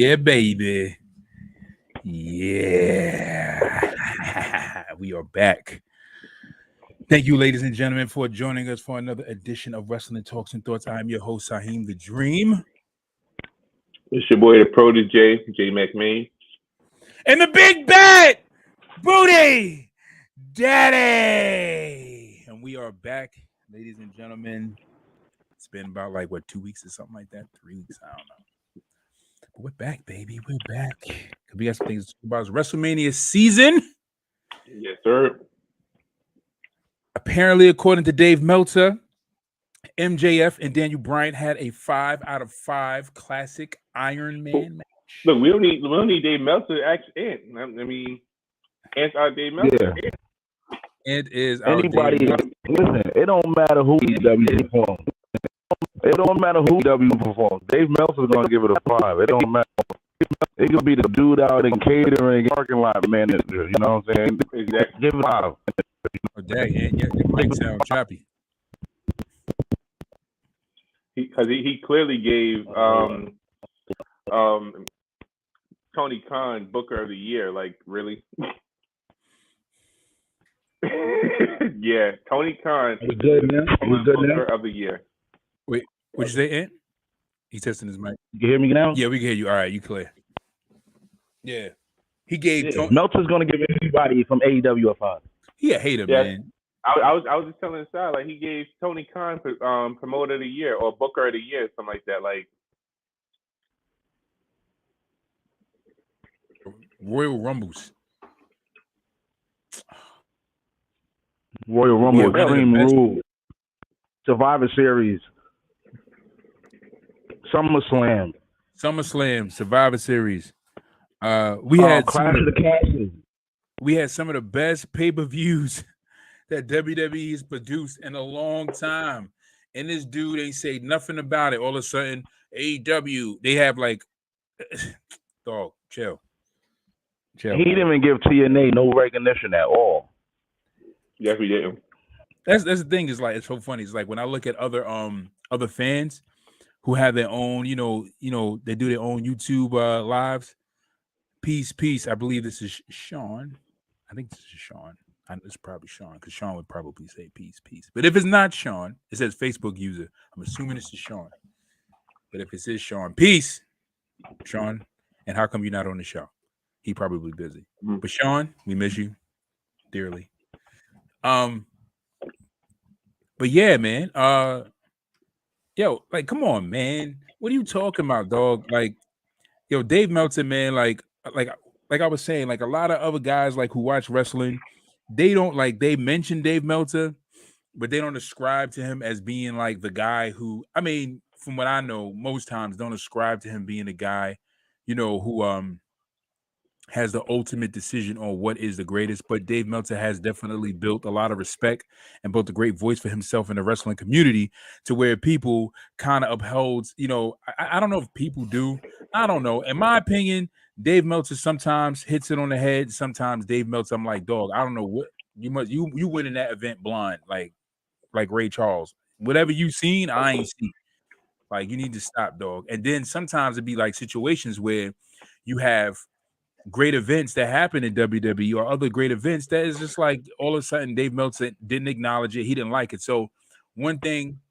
Yeah, baby. Yeah. We are back. Thank you, ladies and gentlemen, for joining us for another edition of Wrestling Talks and Thoughts. I'm your host, Saheem the Dream. It's your boy, the protege, J McMahon. And the big bad booty daddy. And we are back, ladies and gentlemen. It's been about 2 weeks or something like that? 3 weeks, I don't know. But we're back, baby. We're back. We got some things to talk about. It's WrestleMania season. Yes, sir. Apparently, according to Dave Meltzer, MJF and Daniel Bryan had a 5 out of 5 classic Iron Man match. Look, we don't need Dave Meltzer to act in. I mean, Ant's our Dave Meltzer. Yeah. It is anybody. Listen, it don't matter who EW performs. It don't matter who EW performs. Dave Meltzer's gonna give it a 5. It don't matter. It could be the dude out in catering, parking lot manager. You know what I'm saying? Exactly. Give it a 5. Oh, dang, your mic sound choppy. Because he clearly gave Tony Khan Booker of the Year. Like, really? Yeah, Tony Khan Was good now. Was good Booker now. of the Year. Wait, what'd you say, Ant? He's testing his mic. You can hear me now? Yeah, we can hear you. All right, you clear. Yeah. He gave Yeah. Meltzer's gonna give anybody from AEW a 5. He a hater, Yeah. man. I was just telling the side, like, he gave Tony Khan Promoter of the Year or Booker of the Year, something like that. Like, Royal Rumbles. Royal Rumble, Yeah, Extreme really the best. Rule, Survivor Series, SummerSlam, Survivor Series. We had Clash of the Castles. we had some of the best pay-per-views that WWE has produced in a long time. And this dude ain't say nothing about it. All of a sudden, AEW, they have dog, chill. He didn't even give TNA no recognition at all. yes, we didn't. That's the thing, is it's so funny. It's like when I look at other fans who have their own, they do their own YouTube lives. Peace. I believe this is Sean. I think this is Sean. It's probably Sean, because Sean would probably say peace. But if it's not Sean, it says Facebook user. I'm assuming this is Sean. But if it is Sean, peace, Sean. And how come you're not on the show? He probably busy. Mm-hmm. But Sean, we miss you dearly. But yeah, man. Yo, come on, man. What are you talking about, dog? Dave Meltzer, man. Like I was saying, a lot of other guys who watch wrestling, they don't they mention Dave Meltzer, but they don't ascribe to him as being the guy who, I mean, from what I know, most times don't ascribe to him being the guy, who has the ultimate decision on what is the greatest. But Dave Meltzer has definitely built a lot of respect and built a great voice for himself in the wrestling community, to where people kind of upholds, I don't know if people do. I don't know. In my opinion, Dave Meltzer sometimes hits it on the head. Sometimes Dave Meltzer, I'm like, dog, I don't know what you win in that event blind, like Ray Charles. Whatever you seen, I ain't seen. You need to stop, dog. And then sometimes it'd be situations where you have great events that happen in WWE or other great events that is just all of a sudden Dave Meltzer didn't acknowledge it. He didn't like it. So one thing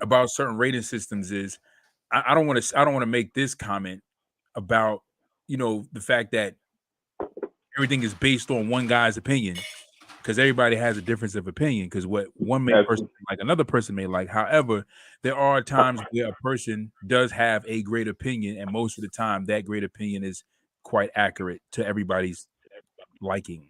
about certain rating systems is I don't want to make this comment about the fact that everything is based on one guy's opinion, because everybody has a difference of opinion, because what one person like another person may like. However, there are times where a person does have a great opinion, and most of the time that great opinion is quite accurate to everybody's liking.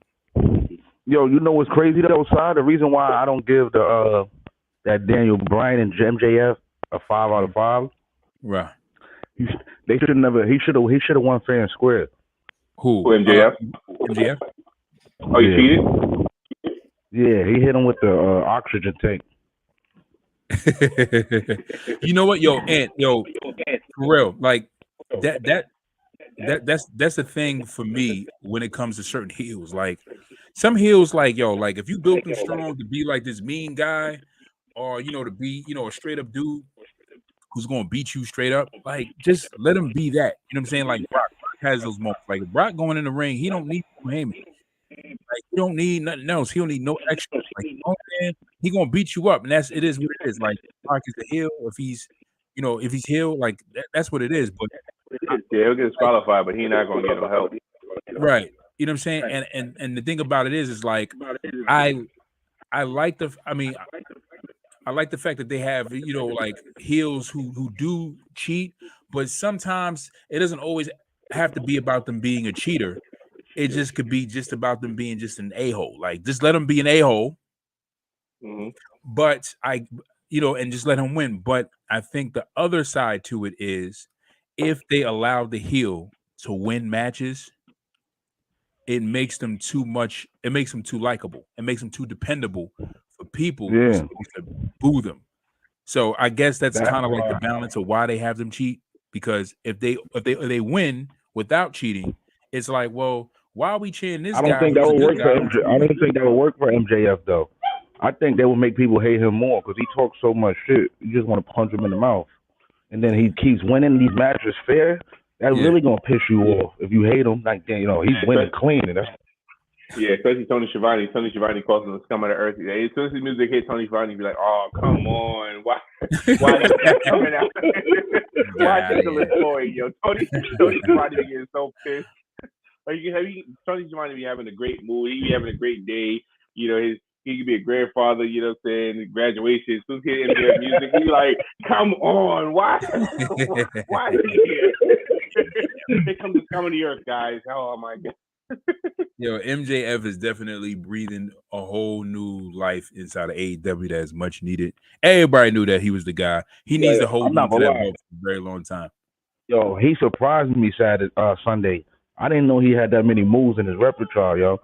Yo, you know what's crazy though, side? The reason why I don't give that Daniel Bryan and MJF a 5 out of 5, right? They should never. He should have won fair and square. Who? MJF. MJF. Oh, you cheated? Yeah, he hit him with the oxygen tank. You know what, Ant, for real, that's the thing for me when it comes to certain heels. Some heels, if you built them strong to be this mean guy, or to be a straight up dude who's gonna beat you straight up. Like, just let him be that. You know what I'm saying? Like Brock has those moments. Like Brock going in the ring, he don't need Heyman. Like, he don't need nothing else. He don't need no extra. Like, he gonna beat you up, and it is what it is. Like Brock is the heel. If he's heel, like that's what it is. But yeah, he'll get disqualified, but he's not gonna get no help. Right. You know what I'm saying? And the thing about it is like I like I like the fact that they have, like heels who do cheat, but sometimes it doesn't always have to be about them being a cheater. It just could be just about them being just an a-hole. Like, just let them be an a-hole. Mm-hmm. But and just let him win. But I think the other side to it is if they allow the heel to win matches, it makes them too much. It makes them too likable. It makes them too dependable for people who's supposed to boo them. So I guess that's kind of like the balance of why they have them cheat. Because if they win without cheating, it's like, well, why are we cheering this guy? I don't think that would work for MJ. I don't think that would work for MJF though. I think that would make people hate him more because he talks so much shit. You just want to punch him in the mouth, and then he keeps winning these matches fair. That's really gonna piss you off if you hate him. Like, he's winning clean, and that's. Yeah, especially Tony Schiavone. Tony Schiavone calls him the scum of the earth. As soon as the music hit, Tony Schiavone be like, "Oh, come on, why is that coming out? Why is it Floyd, yo?" Tony Schiavone be getting so pissed. Like, Tony Schiavone be having a great mood. He be having a great day. He could be a grandfather. You know what I'm saying? Graduation. As soon as he hears their music, he like, "Come on, why is he here?" Here comes the scum of the earth, guys. Oh my God. Yo, MJF is definitely breathing a whole new life inside of AEW that is much needed. Everybody knew that he was the guy. He needs to hold on to that belt for a very long time. Yo, he surprised me Sunday. I didn't know he had that many moves in his repertoire, yo.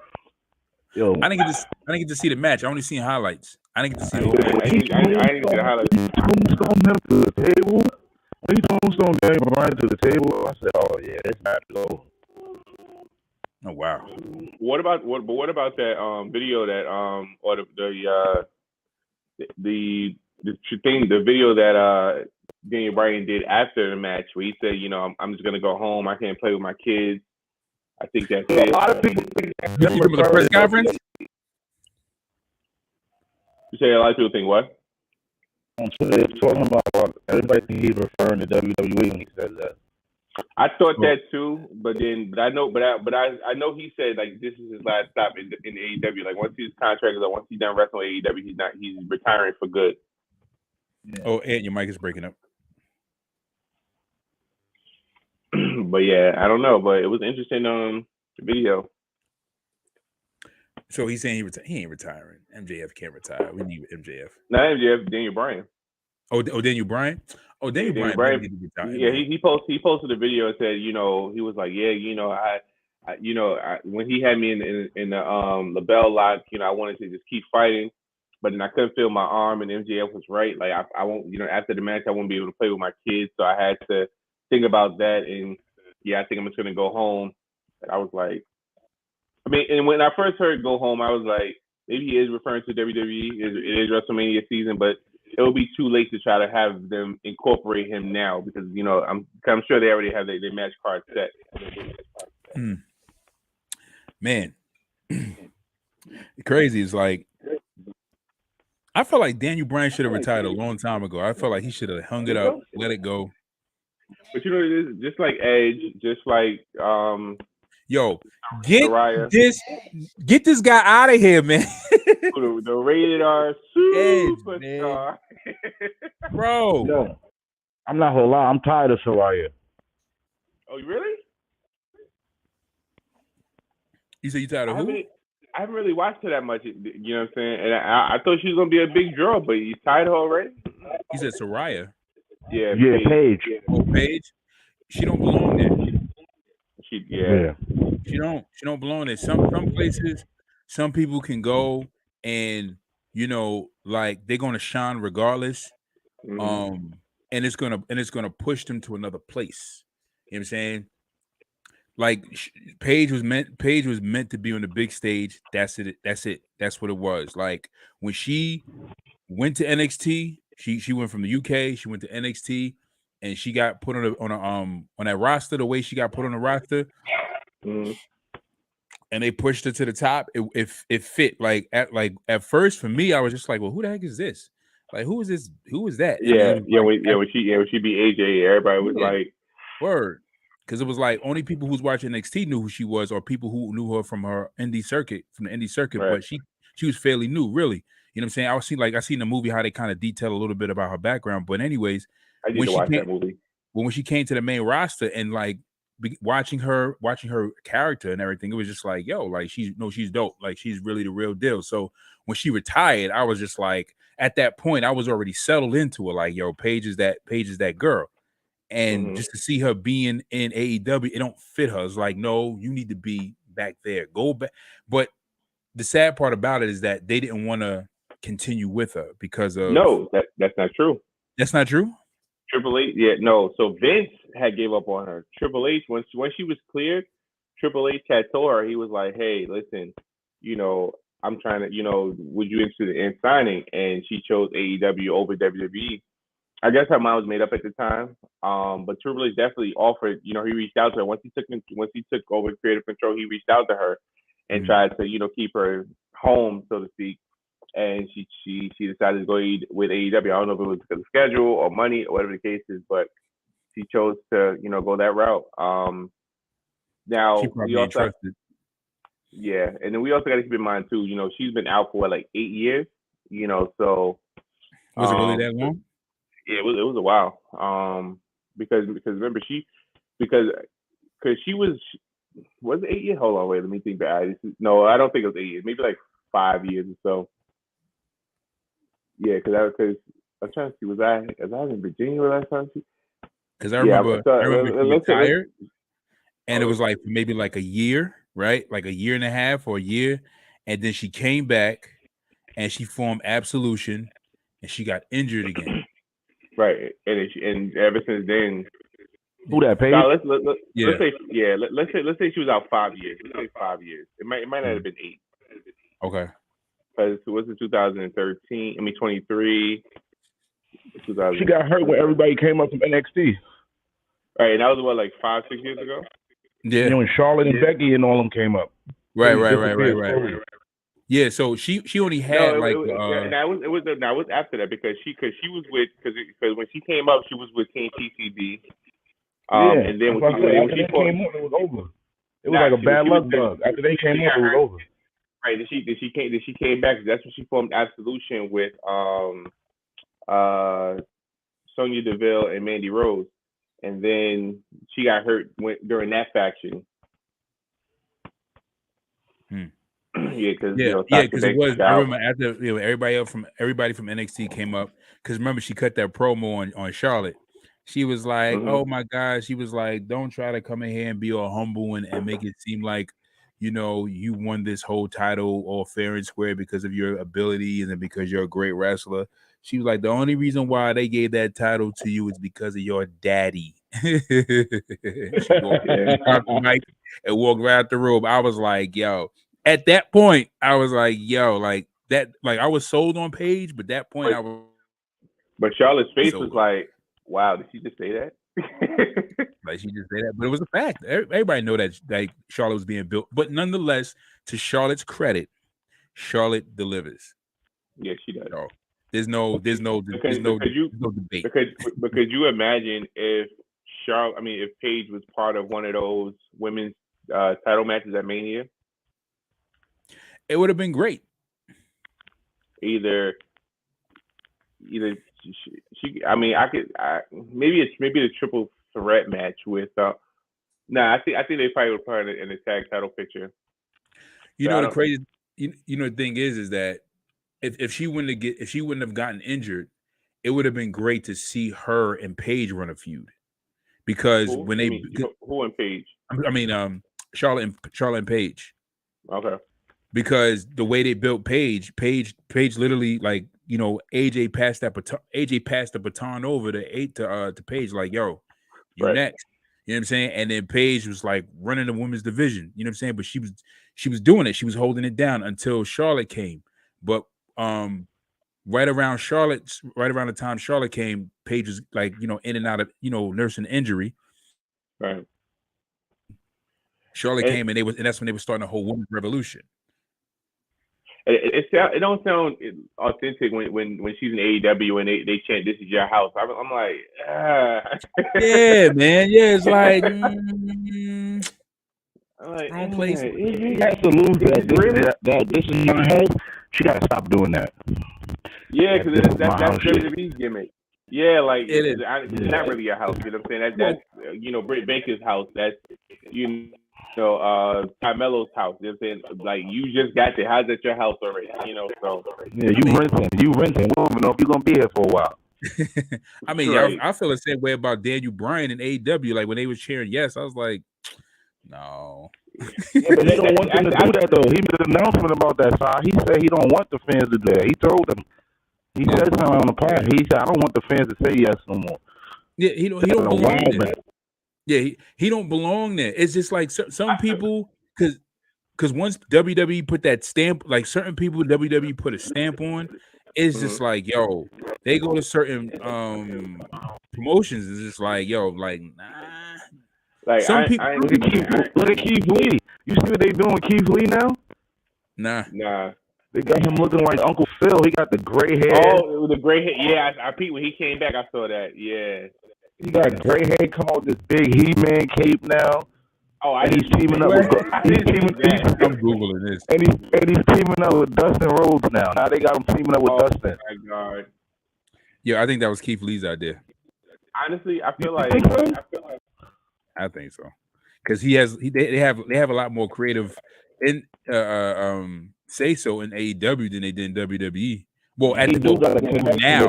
I didn't get to see the match. I only seen highlights. I didn't get to see the whole match. I didn't see the highlights. He tombstone him to the table. When he tombstone Daniel Bryan to the table, I said, "Oh yeah, this match is over." Oh wow! What about that video that or the video that Daniel Bryan did after the match where he said, I'm just gonna go home. I can't play with my kids. I think that's it. A lot of people think the press conference. You say a lot of people think what? They're talking about everybody think he's referring to WWE when he says that. I thought that too, but I know he said like this is his last stop in AEW. Like once his contract is up, once he's done wrestling AEW, he's retiring for good. Yeah. Oh, Ed, your mic is breaking up. But yeah, I don't know, but it was interesting video. So he's saying he ain't retiring. MJF can't retire. We need MJF. Not MJF, Daniel Bryan. Oh, Daniel Bryan. Oh, Daniel Bryan. Yeah, he posted a video and said, he was like, when he had me in the LaBelle lock, I wanted to just keep fighting, but then I couldn't feel my arm, and MJF was right. Like I won't, after the match, I won't be able to play with my kids, so I had to think about that, and I think I'm just gonna go home. And I was like, and when I first heard "go home," I was like, maybe he is referring to WWE. It is WrestleMania season, but it will be too late to try to have them incorporate him now because I'm sure they already have their match card set. Man, crazy is like I felt like Daniel Bryan should have retired a long time ago. I felt like he should have hung it up, let it go. But it is just like Edge, just like get this guy out of here, man. The rated R superstar. Bro. Yo, I'm not gonna lie, I'm tired of Saraya. Oh, really? You say you tired of who? I haven't really watched her that much, you know what I'm saying? And I thought she was gonna be a big draw, but you tired of her already? You said Saraya. Yeah, Paige. Oh, Paige. She don't belong there. She don't belong there. Some places, some people can go and like they're gonna shine regardless. And it's gonna push them to another place. You know what I'm saying? Like Paige was meant to be on the big stage. That's it. That's what it was. Like when she went to NXT, she went from the UK, she went to NXT. and she got put on that roster the way she got put on the roster, Mm-hmm. and they pushed her to the top. It fit at first for me, I was just like, well, who the heck is this? Like, who is this? Who is that? And then it was like, When she beat AJ, everybody was like, word. Because it was like only people who's watching NXT knew who she was, or people who knew her from her indie circuit, from the indie circuit. Right. But she was fairly new, really. You know what I'm saying? I seen the movie how they kind of detail a little bit about her background. But anyways, I need to watch that movie. when she came to the main roster and like watching her character and everything, it was just like, yo, like she's dope. Like she's really the real deal. So when she retired, I was just like, at that point, I was already settled into it. Like, yo, Paige is that girl. And just to see her being in AEW, it don't fit her. It's like, no, you need to be back there. Go back. But the sad part about it is that they didn't want to continue with her because of that's not true. That's not true. Triple H, yeah, no. So Vince had gave up on her. Triple H, when she was cleared, Triple H had told her, he was like, hey, listen, I'm trying to, would you interested in signing? And she chose AEW over WWE. I guess her mind was made up at the time. But Triple H definitely offered, he reached out to her. Once he took over creative control, he reached out to her and tried to, keep her home, so to speak. And she decided to go with AEW. I don't know if it was because of schedule or money or whatever the case is, but she chose to, go that route. Now we also and then we also got to keep in mind too, she's been out for like 8 years, so was it really that long? Yeah, it was a while. Because remember because she was it 8 years? Hold on, wait, let me think back. No, I don't think it was 8 years. Maybe like 5 years or so. Yeah, because I'm trying to see, was I in Virginia last time? Because I remember she retired, and it was like maybe like a year, right? Like a year and a half or a year, and then she came back and she formed Absolution, and she got injured again. Right, and ever since then, who that Paige? Let's say she was out 5 years. Let's say 5 years. It might not have been 8. Okay. Because it was in 2013. 23. She got hurt when everybody came up from NXT. Right, and that was like 5-6 years ago. Yeah, when Charlotte and Becky and all them came up. Right. Yeah, so she only had it was after that because she was with because when she came up she was with Team TCB. And then when she came up, it was over. It was like a bad luck bug. After they came up, it was over. Right. Then she came back. That's when she formed Absolution with Sonya Deville and Mandy Rose, and then she got hurt during that faction. Because it was. I remember after everybody from NXT came up because remember she cut that promo on Charlotte. She was like, "Oh my God," she was like, "Don't try to come in here and be all humble and make it seem like you won this whole title all fair and square because of your abilities and because you're a great wrestler." She was like, "The only reason why they gave that title to you is because of your daddy." She walked out the mic and walked right out the room. I was like, "Yo." At that point, I was like, "Yo, like that." Like I was sold on Paige, but that point, I was. But Charlotte's face was like, "Wow, did she just say that?" Like she just said that, but it was a fact. Everybody know that like Charlotte was being built, but nonetheless, to Charlotte's credit, Charlotte delivers. Yeah, she does. So, there's no debate. Because you imagine if Paige was part of one of those women's title matches at Mania, it would have been great. Either she maybe it's a triple threat match with. I think they probably would put it in the tag title picture. The crazy. The thing is that if she wouldn't have gotten injured, it would have been great to see her and Paige run a feud. Because who and Paige? Charlotte and Paige. Okay. Because the way they built Paige literally like AJ passed the baton over to Paige like, yo, you next. You know what I'm saying? And then Paige was like running the women's division. You know what I'm saying? But she was doing it. She was holding it down until Charlotte came. But right around the time Charlotte came, Paige was like, in and out of, nursing injury. Right. Charlotte came and that's when they were starting a whole women's revolution. It don't sound authentic when she's in AEW and they chant "This is your house." I'm like, yeah, man, yeah, it's like, wrong place. She has to lose that. This is my house. She got to stop doing that. Yeah, because that's WWE's gimmick. Yeah, like it's not really your house. You know what I'm saying? That's Britt Baker's house. That's Carmelo's house. You know what I'm saying? Like, you just got there. How's that your house already? So yeah, you renting. We don't even know if you're gonna be here for a while. I mean, right. I feel the same way about Daniel Bryan and AEW. Like when they was cheering yes, I was like, no. Yeah, but they don't want them to do that though. He made an announcement about that side. He said he don't want the fans to do that. He told them. He said something on the pod. He said, I don't want the fans to say yes no more. Yeah, he don't belong there. Yeah, he don't belong there. It's just like some people, because once WWE put that stamp, like certain people WWE put a stamp on, it's just like, yo, they go to certain promotions. It's just like, yo, like, nah. Like some people look at Keith Lee. You see what they doing with Keith Lee now? Nah. They got him looking like Uncle Phil. He got the gray hair. Oh, the gray hair. Yeah, I peeped when he came back. I saw that. Yeah. He got gray hair. Come out with this big He-Man cape now. Oh, he's teaming up with. I'm googling this. And he's teaming up with Dustin Rhodes now. Now they got him teaming up with Dustin. Oh my God. Yeah, I think that was Keith Lee's idea. Honestly, I feel like. I think so, because they have a lot more creative in say so in AEW than they did in WWE. Well, at the now.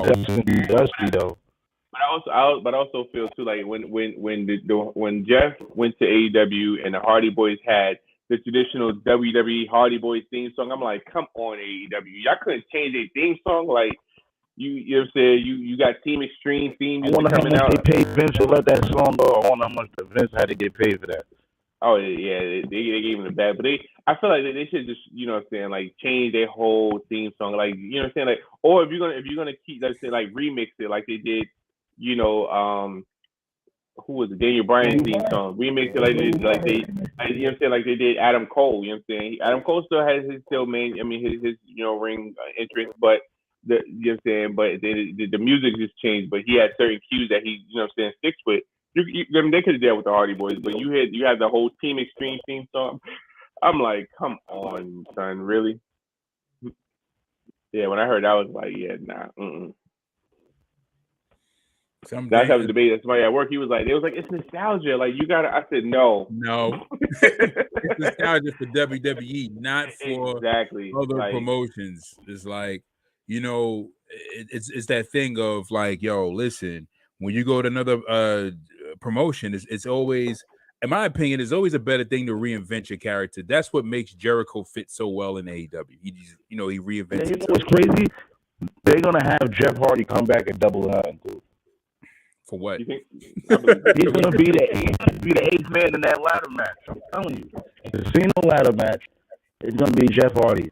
But I also feel too like when Jeff went to AEW and the Hardy Boys had the traditional WWE Hardy Boys theme song, I'm like, come on AEW, y'all couldn't change a theme song like. You know what I'm saying? You got Team Extreme theme music coming out. I wonder how much they paid Vince to let that song go. I wonder how much Vince had to get paid for that. Oh yeah, they gave him the bad, but I feel like they should just, you know what I'm saying, like change their whole theme song, like, you know what I'm saying, like, or if you're gonna keep, let's say, like remix it like they did, who was it, Daniel Bryan theme song, remix it like they, you know what I'm saying, like they did Adam Cole, you know what I'm saying. Adam Cole still has his his ring entrance, but. You know what I'm saying, but the music just changed. But he had certain cues that he, you know what I'm saying, sticks with. They could have dealt with the Hardy Boys, but you had the whole Team Extreme theme song. I'm like, come on, son, really? Yeah, when I heard that, I was like, yeah, nah. That's how the debate. That's somebody at work. He was like, it's nostalgia. Like you gotta. I said, no. It's nostalgia for WWE, not for other promotions. It's like. It's that thing of like, yo, listen, when you go to another promotion, it's always, in my opinion, it's always a better thing to reinvent your character. That's what makes Jericho fit so well in AEW. He just, he reinvents. You know what's crazy? They're gonna have Jeff Hardy come back at Double or Nothing too. For what? He's gonna be the eighth man in that ladder match. I'm telling you, the Cena ladder match is gonna be Jeff Hardy.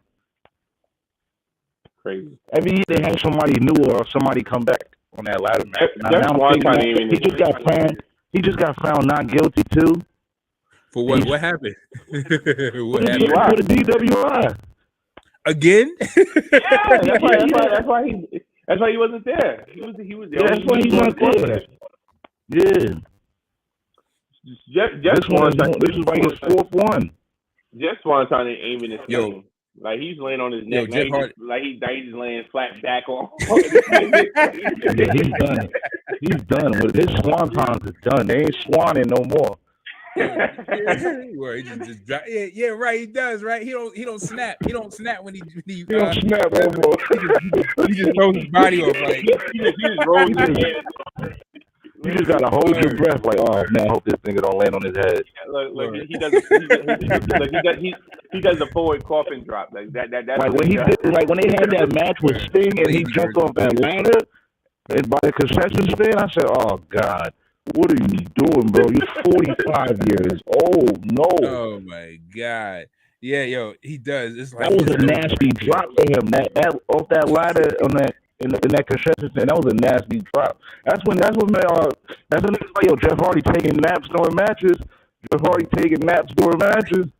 Crazy. Every year they have somebody new or somebody come back on that ladder match. He just got found not guilty too. For what? What happened? What happened? For the DWI. Again? Yeah, that's why he wasn't there. He was there. That's why he wasn't there. Yeah. This is like his fourth one. Jeff Swanton ain't aiming his thing. Like he's laying on his neck. He's just laying flat back on. Yeah, he's done. He's done. With his swantons is done. They ain't swanning no more. Well, he just drop. Yeah, right. He does, right. He don't snap. He don't snap when he don't snap no more. He just throws his body off like he just rolls his head. You just gotta hold your breath, like, oh man, I hope this nigga don't land on his head. Look, he does the forward coffin drop, like that. Like when when they had that match with Sting and he jumped off that ladder and by the concession stand, I said, oh God, what are you doing, bro? You're 45 years old. No. Oh my God. Yeah, yo, he does. It's like That was a nasty drop to him. That off that ladder on that in that concession stand. That was a nasty drop. That's when it's like, yo, Jeff Hardy taking naps during matches. Jeff Hardy taking naps during matches.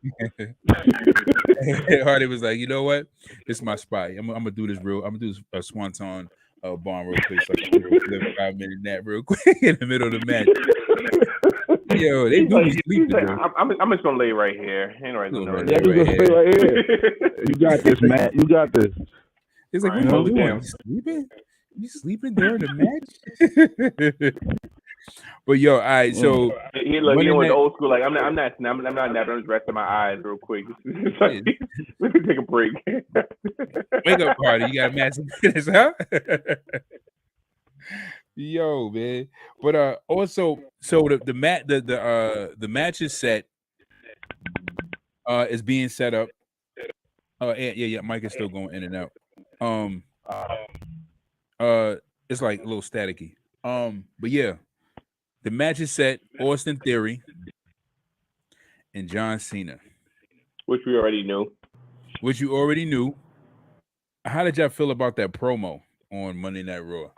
Hardy was like, you know what? This is my spot. I'm gonna do this I'm gonna do this swanton bomb real quick, so I can live a 5-minute nap real quick in the middle of the match. Yo, they do be sleeping. Like, I'm just gonna lay right here. Ain't right no Yeah, just gonna stay right here. You got this, Matt. You got this. It's like, right, what are you doing? You sleeping? You sleeping during the match? But yo, all right. So he went old school. Like I'm not napping. I'm just resting my eyes real quick. Let me take a break. Wake up party. You got a match finish, huh? Yo, man. But also, so the match is set. Is being set up. Yeah. Mike is still going in and out. It's like a little staticky. But yeah, the match is set. Austin Theory and John Cena, which we already knew. Which you already knew. How did y'all feel about that promo on Monday Night Raw?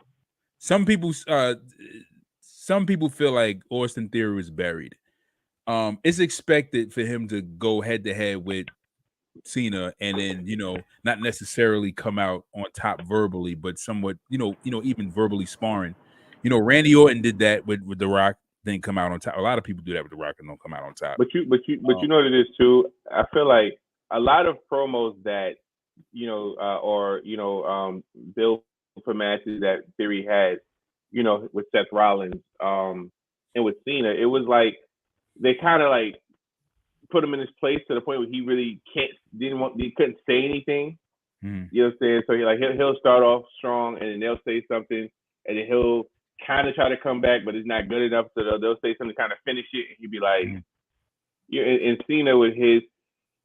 Some people feel like Austin Theory was buried. It's expected for him to go head to head with Cena and then, not necessarily come out on top verbally, but somewhat, even verbally sparring. Randy Orton did that with The Rock, didn't come out on top. A lot of people do that with The Rock and don't come out on top. But you know what it is too. I feel like a lot of promos that build for matches that Theory had, with Seth Rollins, and with Cena, it was like they kind of like put him in his place to the point where he really he couldn't say anything. Mm. You know what I'm saying? So he'll start off strong and then they'll say something and then he'll kind of try to come back, but it's not good enough. So they'll say something to kind of finish it, and he'd be like, and Cena with his,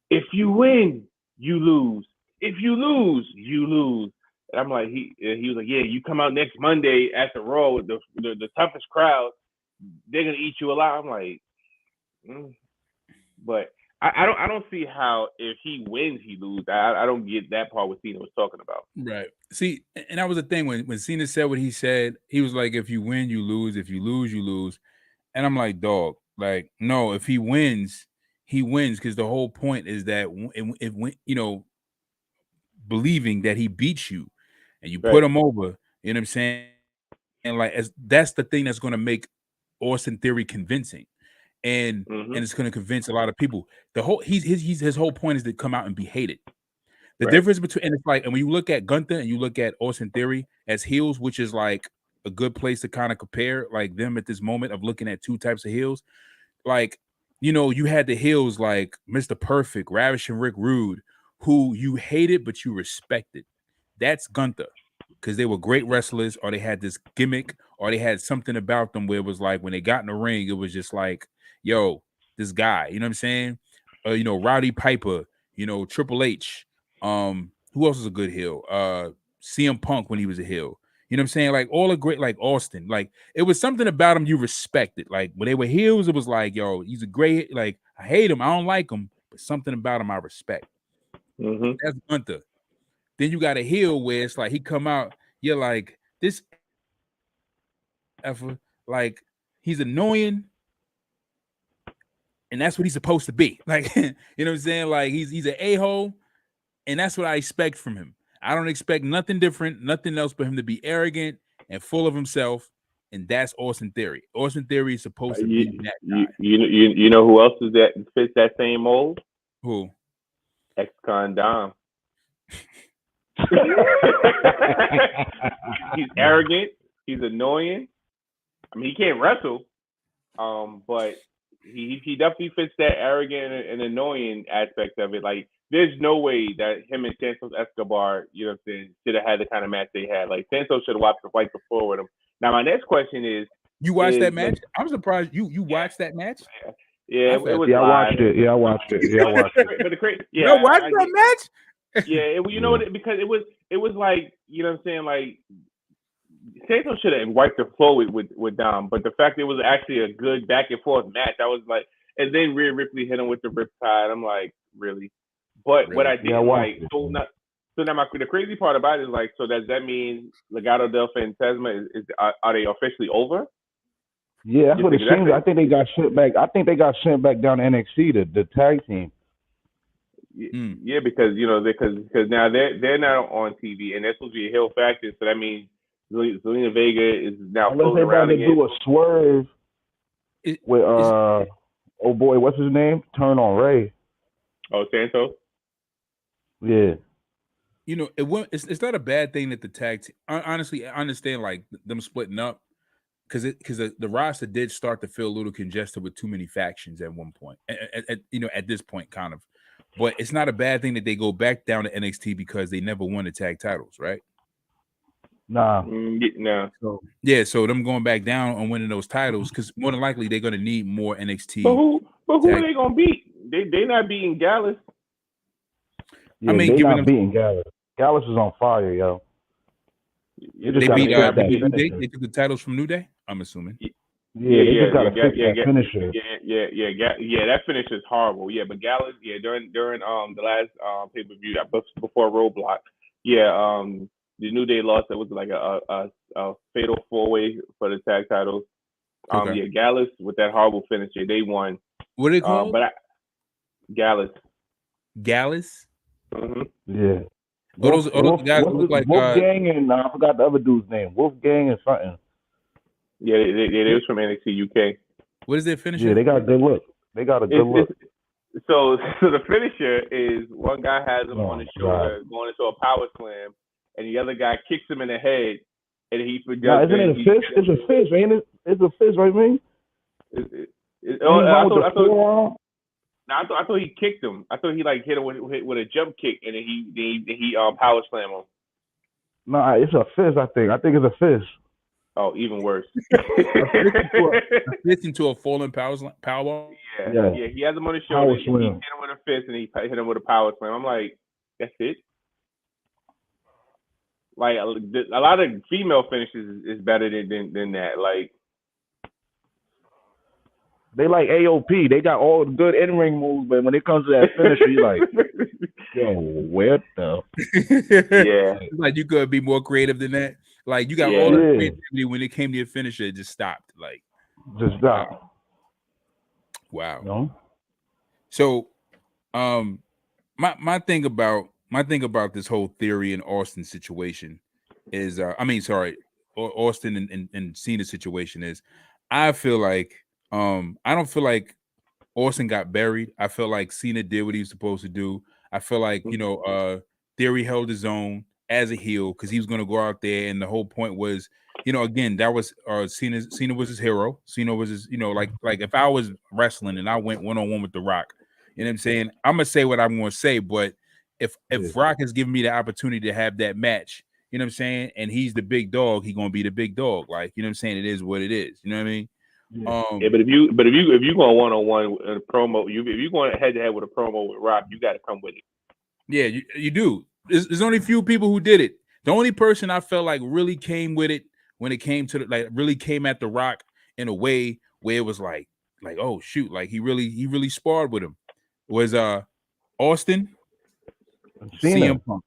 if you win, you lose. If you lose, you lose. And I'm like, he was like, yeah, you come out next Monday at the Raw with the toughest crowd, they're gonna eat you alive. I'm like, but I don't see how if he wins he lose. I don't get that part what Cena was talking about. Right. See, and that was the thing when Cena said what he said. He was like, if you win, you lose. If you lose, you lose. And I'm like, dog, like, no, if he wins, he wins, because the whole point is that if believing that he beats you and you put him over, you know what I'm saying? And like, that's the thing that's going to make Austin Theory convincing. And it's going to convince a lot of people. The whole his whole point is to come out and be hated. The difference between, and it's like, and when you look at Gunther and you look at Austin Theory as heels, which is like a good place to kind of compare like them at this moment of looking at two types of heels. Like, you had the heels like Mr. Perfect, Ravishing Rick Rude, who you hated but you respected. That's Gunther, because they were great wrestlers, or they had this gimmick, or they had something about them where it was like when they got in the ring, it was just like, yo, this guy, you know what I'm saying? Rowdy Piper, Triple H. Who else is a good heel? CM Punk when he was a heel. You know what I'm saying? Like all the great, like Austin, like it was something about him you respected. Like when they were heels, it was like, yo, he's a great, like I hate him, I don't like him, but something about him I respect. That's Gunther. Then you got a heel where it's like he come out, you're like, this effort, like he's annoying, and that's what he's supposed to be. Like, you know what I'm saying? Like he's an a-hole, and that's what I expect from him. I don't expect nothing different, nothing else but him to be arrogant and full of himself, and that's Austin Theory. Austin Theory is supposed to be that guy. You know who else is that fits that same mold? Who? Ex-Con Dom. He's arrogant. He's annoying. I mean, he can't wrestle, but he definitely fits that arrogant and annoying aspect of it. Like, there's no way that him and Santos Escobar, you know what I'm saying, should have had the kind of match they had. Like, Santos should have wiped the floor with him. Now, my next question is, you watched that match? I'm surprised you watched that match. Yeah, it was. Yeah, I watched it. But the crazy, yeah, you watched that match? Yeah, you know what? Because it was like, you know what I'm saying, like Santos should have wiped the floor with Dom, but the fact it was actually a good back and forth match, I was like, and then Rhea Ripley hit him with the Riptide. I'm like, really? But what Really? I didn't like, so now the crazy part about it is like, so does that mean Legado del Fantasma are they officially over? Yeah, that's what it seems. I think they got sent back. I think they got sent back down to NXT, the tag team. Yeah, because because now they're not on TV and they're supposed to be a heel faction, so that means Zelina Vega is now Unless floating they around about to again. do a swerve with oh boy, what's his name? Turn on Ray. Oh, Santos. Yeah. You know, it's not a bad thing that the tag team. Honestly, I understand like them splitting up because the roster did start to feel a little congested with too many factions at one point. At this point, kind of. But it's not a bad thing that they go back down to NXT because they never won the tag titles, right? Nah. No. So them going back down and winning those titles because more than likely they're going to need more NXT. But who are they going to beat? They not beating Gallus. Yeah, they not beating Gallus. Gallus is on fire, yo. They beat New Day. They took the titles from New Day. I'm assuming. Yeah, they just got to fix that finisher. Yeah. That finisher is horrible. Yeah, but Gallus, during the last pay per view before Roadblock, the New Day lost. It was like a fatal 4-way for the tag titles. Yeah, Gallus with that horrible finisher, they won. What are they called? Gallus. Gallus. Mm-hmm. Yeah. Those guys look like Wolfgang and I forgot the other dude's name. Wolfgang and something. Yeah, they was from NXT UK. What is their finisher? Yeah, they got a good look. They got a good look. So the finisher is one guy has him on his shoulder going into a power slam, and the other guy kicks him in the head, and he forgets. Nah, isn't it a fist? It's a fist, ain't it? It's a fist, right, man? I thought he kicked him. I thought he like hit him with a jump kick, and then he power slam him. Nah, it's a fist. I think it's a fist. Oh, even worse. a fist into a falling powerball. Yeah. He has him on his shoulder. He hit him with a fist, and he hit him with a power slam. I'm like, that's it. Like a lot of female finishes is better than that. Like. They like AOP. They got all the good in-ring moves, but when it comes to that finisher, you're like, yo, where the? Yeah. Like you could be more creative than that. Like you got all the creativity when it came to your finisher, it just stopped. Like just stopped. Wow. No? So, my thing about this whole Theory and Austin situation is, Austin and Cena situation is, I feel like. I don't feel like Austin got buried. I feel like Cena did what he was supposed to do. I feel like, Theory held his own as a heel because he was going to go out there, and the whole point was, again, that was Cena was his hero. Cena was his, like if I was wrestling and I went one-on-one with The Rock, you know what I'm saying? I'm gonna say what I'm gonna say, but if Rock has given me the opportunity to have that match, you know what I'm saying, and he's the big dog, he's gonna be the big dog. Like, you know what I'm saying? It is what it is. You know what I mean? But if you going one-on-one in a promo, if you going head-to-head with a promo with Rock, you got to come with it. Yeah, you do. There's only a few people who did it. The only person I felt like really came with it when it came to really came at The Rock in a way where it was like oh shoot, like he really sparred with him was Austin, CM Punk.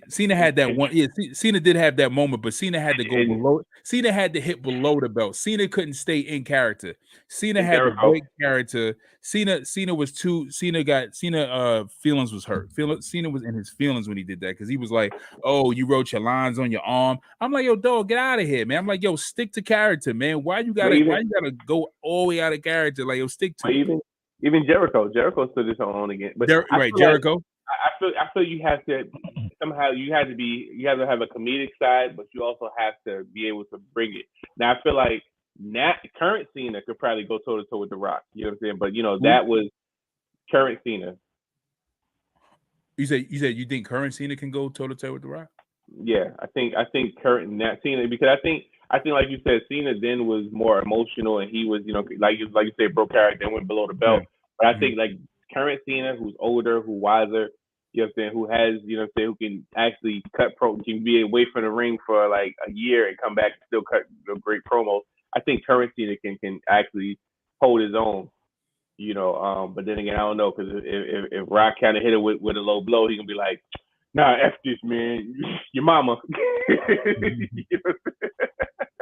Cena had that one. Yeah, Cena did have that moment, but Cena had to go below. Cena had to hit below the belt. Cena couldn't stay in character. Cena had to break character. Cena was too. Cena feelings was hurt. Cena was in his feelings when he did that because he was like, "Oh, you wrote your lines on your arm." I'm like, "Yo, dog, get out of here, man." I'm like, "Yo, stick to character, man. Why you gotta go all the way out of character? Like, yo, stick to it." Even Jericho stood his own again. But Jericho. I feel you have to somehow you have to have a comedic side, but you also have to be able to bring it. Now I feel like current Cena could probably go toe to toe with The Rock. You know what I'm saying? But that was current Cena. You said you think current Cena can go toe to toe with The Rock? Yeah, I think current Cena, because I think like you said, Cena then was more emotional and he was like you said, broke character and went below the belt. Yeah. But I think like current Cena, who's older, who's wiser, you know what I'm saying, who has, who can actually can be away from the ring for like a year and come back and still cut great promos. I think current Cena can actually hold his own. You know, but then again, I don't know because if Rock kind of hit it with a low blow, he gonna be like, "Nah, f this, man. Your mama."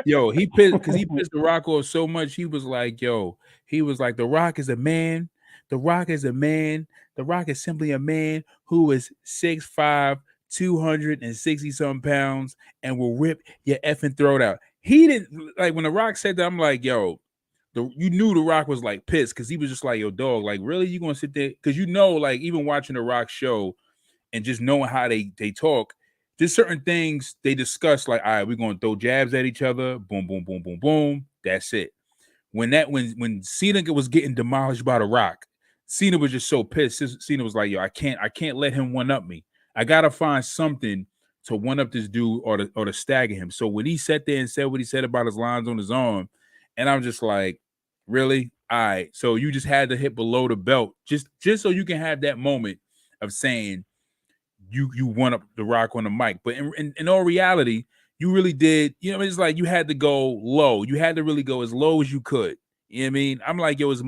Yo, he pissed because he pissed The Rock off so much. He was like, The Rock is a man. The Rock is a man. The Rock is simply a man who is 6'5", 260 some pounds, and will rip your effing throat out. He didn't like when The Rock said that. I'm like, yo. You knew The Rock was like pissed because he was just like, yo, dog, like, really? You gonna sit there? Because like, even watching The Rock show and just knowing how they talk, just certain things they discuss, like, all right, we're gonna throw jabs at each other, boom, boom, boom, boom, boom. That's it. When Cena was getting demolished by The Rock, Cena was just so pissed. Cena was like, yo, I can't let him one up me. I gotta find something to one up this dude or to stagger him. So when he sat there and said what he said about his lines on his arm, and I'm just like, really? All right. So you just had to hit below the belt just so you can have that moment of saying you won up The Rock on the mic. But in all reality, you really did. You know, it's like you had to go low. You had to really go as low as you could. You know what I mean? I'm like, yo, as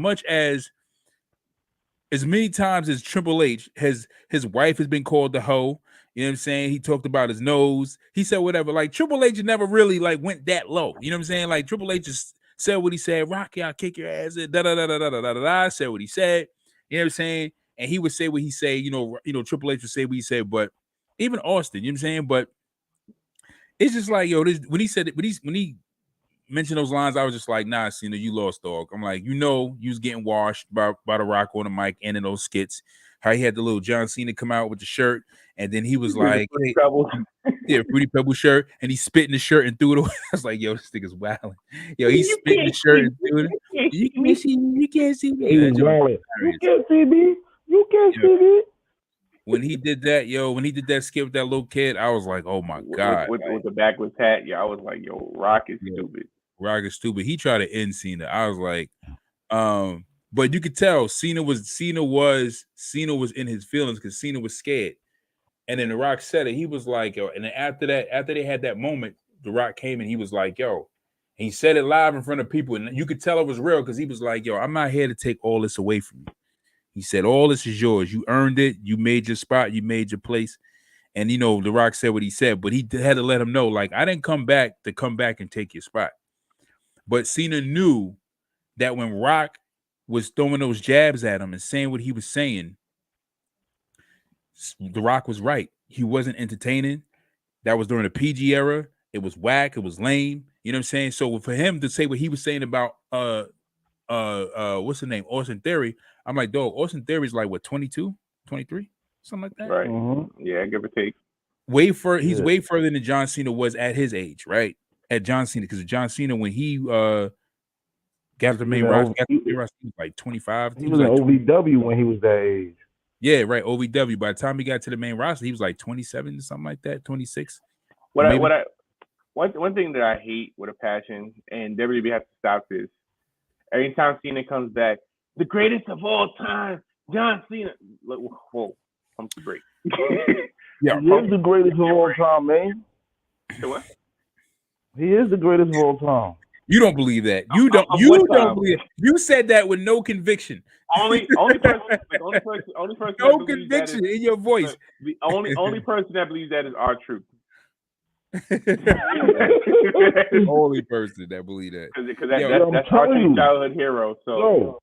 many times as Triple H his wife has been called the hoe. You know what I'm saying? He talked about his nose. He said whatever. Like Triple H never really like went that low. You know what I'm saying? Like Triple H just said what he said. Rocky, I'll kick your ass. Da da da da da da da da. Said what he said. You know what I'm saying? And he would say what he said. You know, Triple H would say what he said. But even Austin, you know what I'm saying? But it's just like, yo, when he said it, when he mentioned those lines, I was just like, nah, Cena, you lost, dog. I'm like, you was getting washed by The Rock on the mic and in those skits. How he had the little John Cena come out with the shirt, and then he was like, hey, Fruity Pebble shirt, and he spit in the shirt and threw it away. I was like, yo, this nigga's wilding. Yo, he spit in the shirt and threw it. You can't see me. You can't see me. You can't see me. When he did that skit with that little kid, I was like, oh my God. With the backwards hat, I was like, yo, Rock is stupid. Rock is stupid. He tried to end Cena. I was like, but you could tell Cena was in his feelings because Cena was scared. And then The Rock said it. He was like, yo, and then after they had that moment, The Rock came and he was like, yo, and he said it live in front of people, and you could tell it was real because he was like, yo, I'm not here to take all this away from you. He said, all this is yours. You earned it. You made your spot. You made your place. And, The Rock said what he said, but he had to let him know, like, I didn't come back and take your spot. But Cena knew that when Rock was throwing those jabs at him and saying what he was saying, The Rock was right. He wasn't entertaining. That was during the PG era. It was whack. It was lame. You know what I'm saying? So for him to say what he was saying about what's the name? Austin Theory. I'm like, dog, Austin Theory is like what, 22, 23? Something like that. Right. Mm-hmm. Yeah, give or take. He's way further than John Cena was at his age, right? At John Cena, because John Cena, when he got the main roster, he was like 25. He was like OVW when he was that age. Yeah, right. OVW. By the time he got to the main roster, he was like 27 or something like that, 26. One thing that I hate with a passion, and WWE has to stop this. Every time Cena comes back, the greatest of all time, John Cena. Whoa, pump the brake. Yeah, he is the greatest of all time, man. What? He is the greatest of all time. You don't believe that. You don't believe it. You said that with no conviction. Only person no conviction in your voice. The only person that believes that is R-Truth. Only person that believe that. Because that's R-Truth's childhood hero. So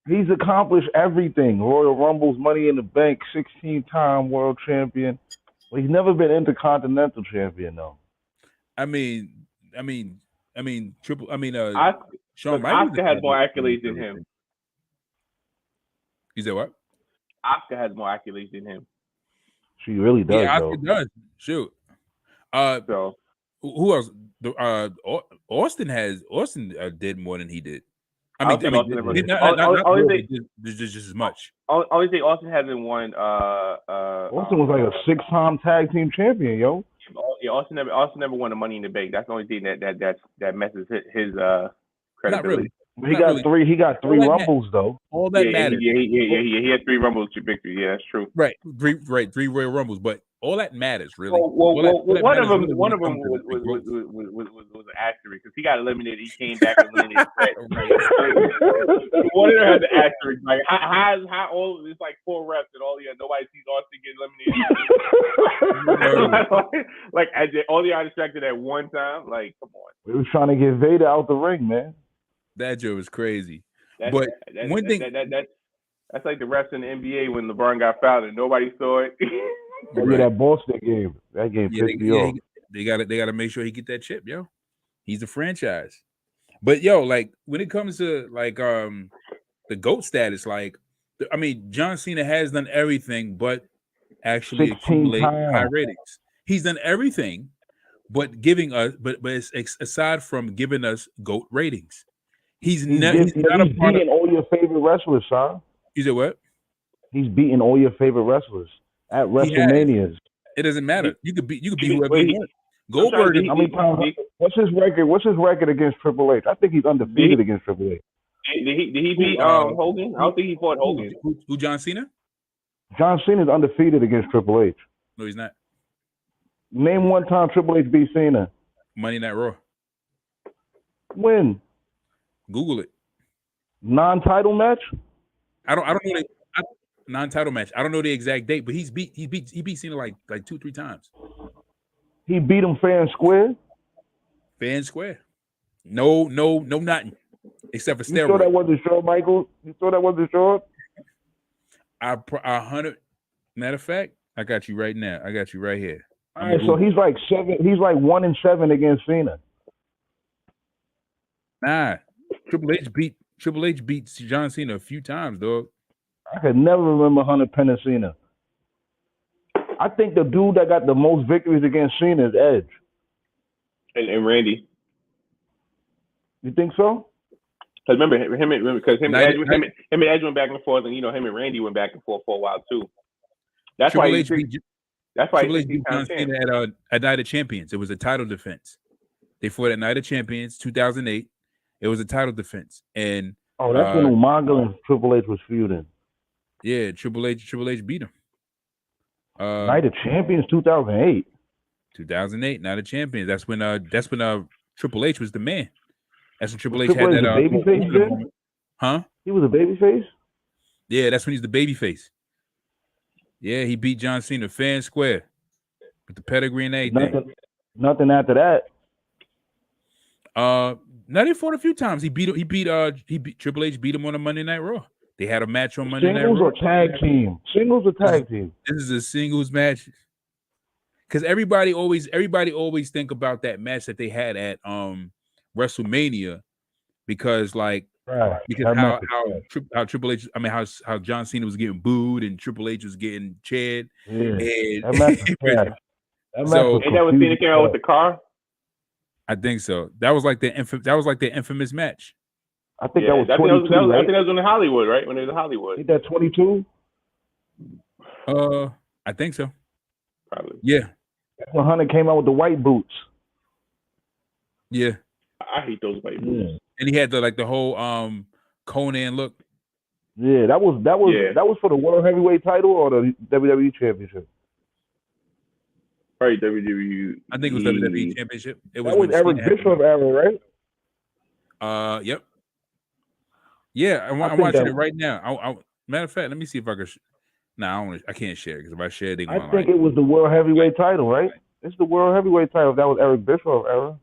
he's accomplished everything. Royal Rumbles, Money in the Bank, 16-time world champion. Well, he's never been intercontinental champion though. Shawn Oscar has more accolades than him. You said what? Oscar has more accolades than him. She really does. Yeah, Oscar does. Shoot. So who else? Austin did more than he did. Just as much. Only thing Austin hasn't won. Austin was like a 6-time tag team champion, yo. Yeah, Austin never won a Money in the Bank. That's the only thing that messes his credibility. Not really. He got three Rumbles though. All that matters. He had 3 Rumbles victories. Yeah, that's true. Right, 3 Royal Rumbles, but all that matters really. One of them was an asterisk because he got eliminated. He came back and eliminated Fred. One of them has an asterisk. Like how old? It's like 4 reps and all nobody sees Austin get eliminated. like all the are distracted at one time. Like, come on. We was trying to get Vader out the ring, man. That joke was crazy. That's one thing that's like the refs in the NBA when LeBron got fouled and nobody saw it. Right. Yeah, that Boston game. That game pissed me off. They gotta make sure he get that chip, yo. He's a franchise. But yo, like when it comes to like the GOAT status, like I mean, John Cena has done everything but actually accumulate high ratings. He's done everything but giving us but it's aside from giving us GOAT ratings. He's not a part of all your favorite wrestlers, son. You said what? He's beating all your favorite wrestlers at WrestleManias. It doesn't matter. You could be whoever you want. Goldberg. How many times? What's his record? What's his record against Triple H? I think he's undefeated against Triple H. Did he beat Hogan? I don't think he fought Hogan. Who? John Cena? John Cena's undefeated against Triple H. No, he's not. Name one time Triple H beat Cena. Monday Night Raw. When? Google it. Non-title match? I don't know the non-title match. I don't know the exact date, but he beat Cena like 2-3 times. He beat him fair and square? Fair and square. No, nothing. Except for steroids. You sure that wasn't short, Michael? You sure that wasn't short? 100. Matter of fact, I got you right now. I got you right here. All right, so he's like 7. He's like 1-7 against Cena. Nah, Triple H beat John Cena a few times, dog. I could never remember Hunter Penn Cena. I think the dude that got the most victories against Cena is Edge. And Randy. You think so? Because remember him and Edge went back and forth, and him and Randy went back and forth for a while too. That's Triple why H beat John Cena at Night of Champions. It was a title defense. They fought at Night of Champions 2008. It was a title defense, and that's when Umaga and Triple H was feuding. Yeah, Triple H beat him. Night of Champions 2008. 2008, Night of Champions. That's when Triple H was the man. That's when Triple H had that babyface. Huh? He was a babyface? Yeah, that's when he's the babyface. Yeah, he beat John Cena fair and square with the pedigree and everything. Nothing after that. Now they fought a few times. He beat Triple H beat him on a Monday Night Raw. They had a match on Monday Night Raw. Singles or tag team? Singles or tag team? This is a singles match. Because everybody always think about that match that they had at WrestleMania, because how Triple H, I mean how John Cena was getting booed and Triple H was getting cheered. Yeah. And that was Cena came out with the car. I think so. That was like the infamous match. I think that was 22, I think that was in Hollywood, right? When it was in Hollywood. Ain't that 22? I think so. Probably. Yeah. That's when Hunter came out with the white boots. Yeah. I hate those white boots. Yeah. And he had the whole Conan look. Yeah, that was for the World Heavyweight title or the WWE Championship. Right, WWE. I think it was WWE Championship. It was Eric Bischoff era, right? Yep. Yeah, I'm watching it right now. Matter of fact, let me see if I can. I can't share because if I share, they. I think it was the World Heavyweight title, right? It's the World Heavyweight title. That was Eric Bischoff era.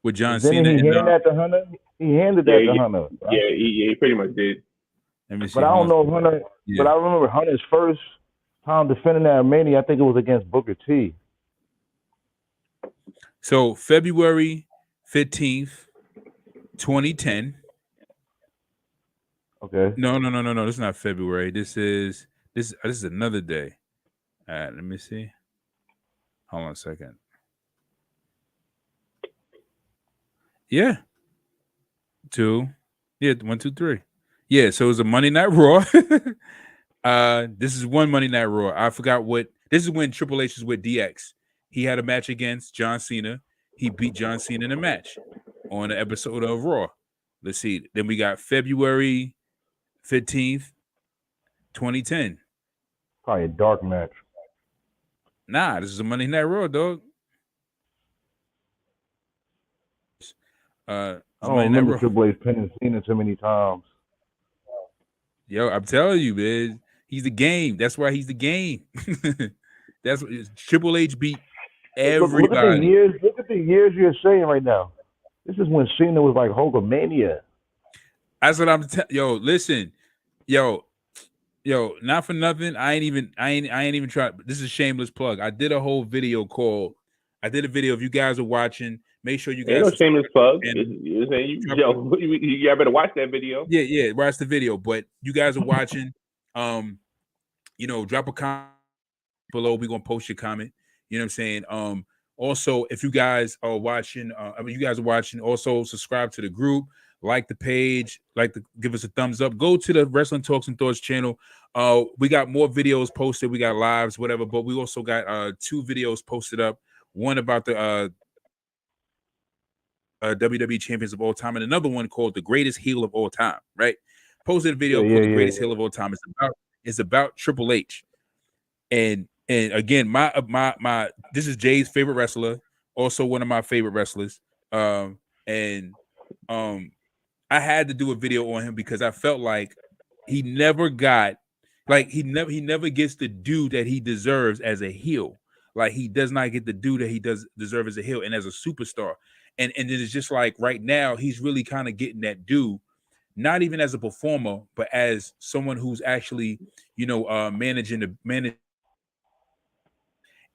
With John Cena. He handed that to Hunter. He handed that to Hunter. Right? Yeah, he pretty much did. Let me see. But I don't know if Hunter. Yeah. But I remember Hunter's first time defending that Mania. I think it was against Booker T. So February 15th, 2010. Okay. No. This is not February. This is another day. All right, let me see. Hold on a second. Yeah. 1, 2, 3. Yeah, so it was a Monday Night Raw. This is one Monday Night Raw. I forgot what. This is when Triple H was with DX. He had a match against John Cena. He beat John Cena in a match on an episode of Raw. Let's see. Then we got February 15th, 2010. Probably a dark match. Nah, this is a Monday Night Raw, dog. I don't remember Triple H pinning Cena too many times. Yo, I'm telling you, man, he's the game. That's why he's the game. That's what Triple H beat everybody. Look at the years you're saying right now. This is when Cena was like Hulkamania. That's what I'm telling. Yo, listen, yo, not for nothing. I ain't even trying. This is a shameless plug. I did a whole video called. I did a video. If you guys are watching, make sure you guys. Ain't no shameless plug. You better watch that video. Yeah, watch the video. But you guys are watching. Drop a comment below. We're gonna post your comment. You know what I'm saying? Also, if you guys are watching, also subscribe to the group, like the page, give us a thumbs up. Go to the Wrestling Talks and Thoughts channel. We got more videos posted. We got lives, whatever, but we also got 2 videos posted up. One about the WWE champions of all time, and another one called The Greatest Heel of All Time, right? Posted a video called The Greatest Heel of All Time. It's about Triple H. And again, my this is Jay's favorite wrestler, also one of my favorite wrestlers. I had to do a video on him because I felt like he never gets the due that he deserves as a heel. Like he does not get the due that he does deserve as a heel and as a superstar. And it's just like right now he's really kind of getting that due, not even as a performer, but as someone who's actually, managing.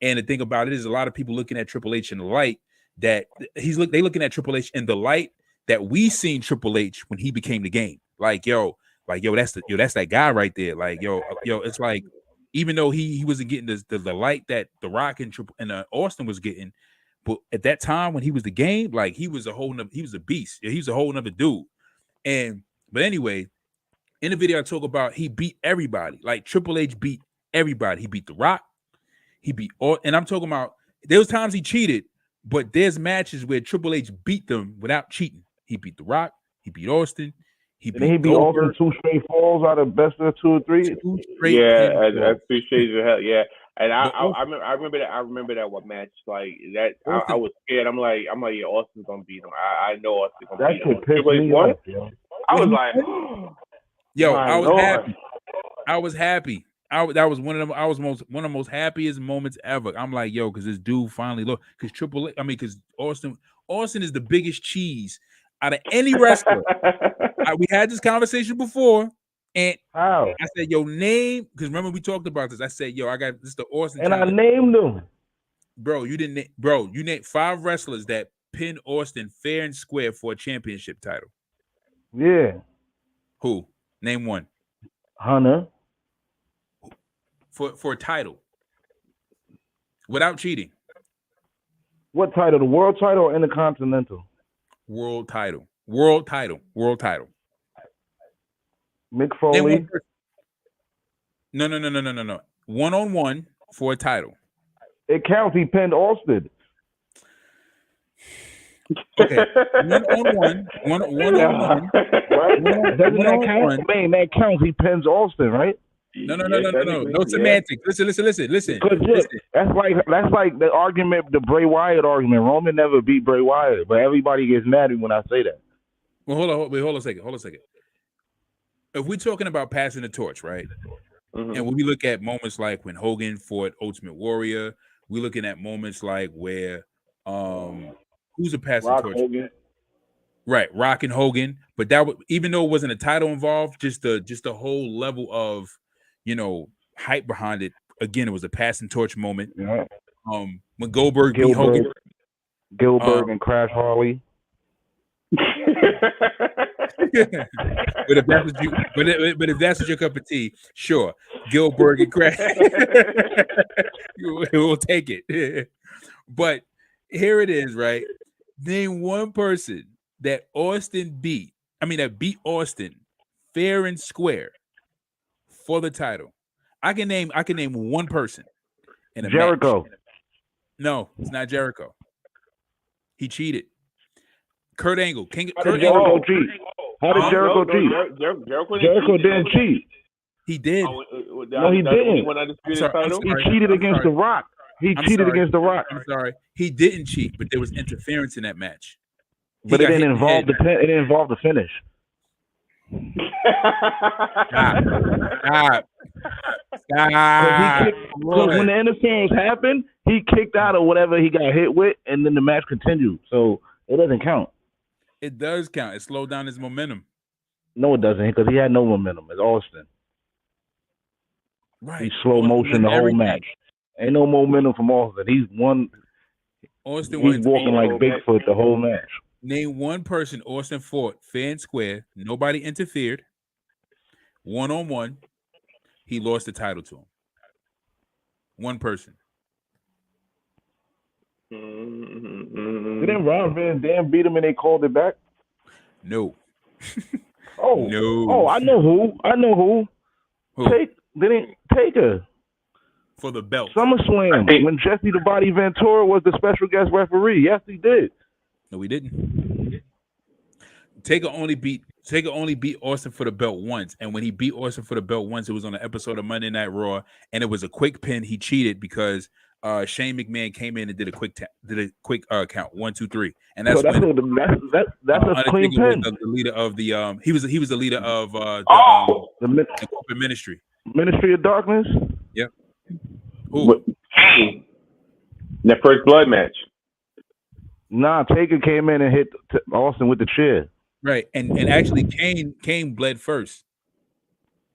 And the thing about it is a lot of people looking at Triple H in the light that they looking at Triple H in the light that we seen Triple H when he became the game. That's that guy right there. It's like, even though he wasn't getting the light that The Rock and Austin was getting, but at that time when he was the game, like he was a beast. He was a whole nother dude. But anyway, in the video I talk about he beat everybody. Like Triple H beat everybody. He beat The Rock. He beat and I'm talking about there was times he cheated, but there's matches where Triple H beat them without cheating. He beat The Rock. He beat Austin. He beat Austin 2 straight falls out of best of 2 or 3. That's 3 shades of hell. Yeah, and I remember that one match like that. I was scared. I'm like, yeah, Austin's gonna beat him. I know Austin's gonna beat him. That could piss me off, yo. I was like, yo, I was happy. That was one of the most happiest moments ever. I'm like, yo, because this dude finally because Austin is the biggest cheese out of any wrestler. We had this conversation before, and I said, yo, name, because remember we talked about this. I said, yo, I got this the Austin, and challenge. I named them. Bro, you didn't. Bro, you named 5 wrestlers that pinned Austin fair and square for a championship title. Yeah. Who? Name one. Hunter. For a title. Without cheating. What title? The world title or Intercontinental? World title. Mick Foley. No. 1-on-1 for a title. It counts. He pinned Austin. Okay. 1-on-1. Right? Doesn't that count? Man, that counts. He pins Austin, right? No. No semantics. Listen. Because look, that's like the argument, the Bray Wyatt argument. Roman never beat Bray Wyatt, but everybody gets mad at me when I say that. Well, hold on a second. If we're talking about passing the torch, right? Mm-hmm. And when we look at moments like when Hogan fought Ultimate Warrior, we're looking at moments like where who's a passing torch? Hogan. Right, Rock and Hogan. But that even though it wasn't a title involved, just the whole level of hype behind it. Again, it was a passing torch moment. Yeah. When Goldberg beat Hogan, Gilbert and Crash Harley. But if that's what your cup of tea, sure, Gilbert and Crash, we'll take it. But here it is, right? Name one person that beat Austin fair and square for the title. I can name one person in a Jericho. Match. No, it's not Jericho. He cheated. Kurt Angle. How did Jericho cheat? Jericho didn't cheat. He did. No, he didn't. He cheated against The Rock. He cheated against The Rock. I'm sorry. He didn't cheat, but there was interference in that match. But it didn't involve the pin. It didn't involve the finish. Stop. Because when the interference happened, he kicked out of whatever he got hit with, and then the match continued. So it doesn't count. It does count. It slowed down his momentum. No, it doesn't, because he had no momentum. It's Austin. Right. He's slow motion the whole match. Ain't no momentum from Austin. He's walking like Bigfoot the whole match. Name one person Austin fought fair and square. Nobody interfered. 1-on-1. He lost the title to him. One person. Didn't Rob Van Dam beat him and they called it back? No. No. Oh, I know who. Didn't Taker for the belt. SummerSlam when Jesse the Body Ventura was the special guest referee. Yes, he did. No, he didn't. Taker only beat Austin for the belt once, and when he beat Austin for the belt once, it was on an episode of Monday Night Raw, and it was a quick pin. He cheated because Shane McMahon came in and did a quick count 1, 2, 3, and that's that's a clean pin. The leader of the he was the leader of the corporate ministry. Ministry of Darkness. Yep. Who? That first blood match. Nah, Taker came in and hit Austin with the chair. Right, and actually Kane bled first.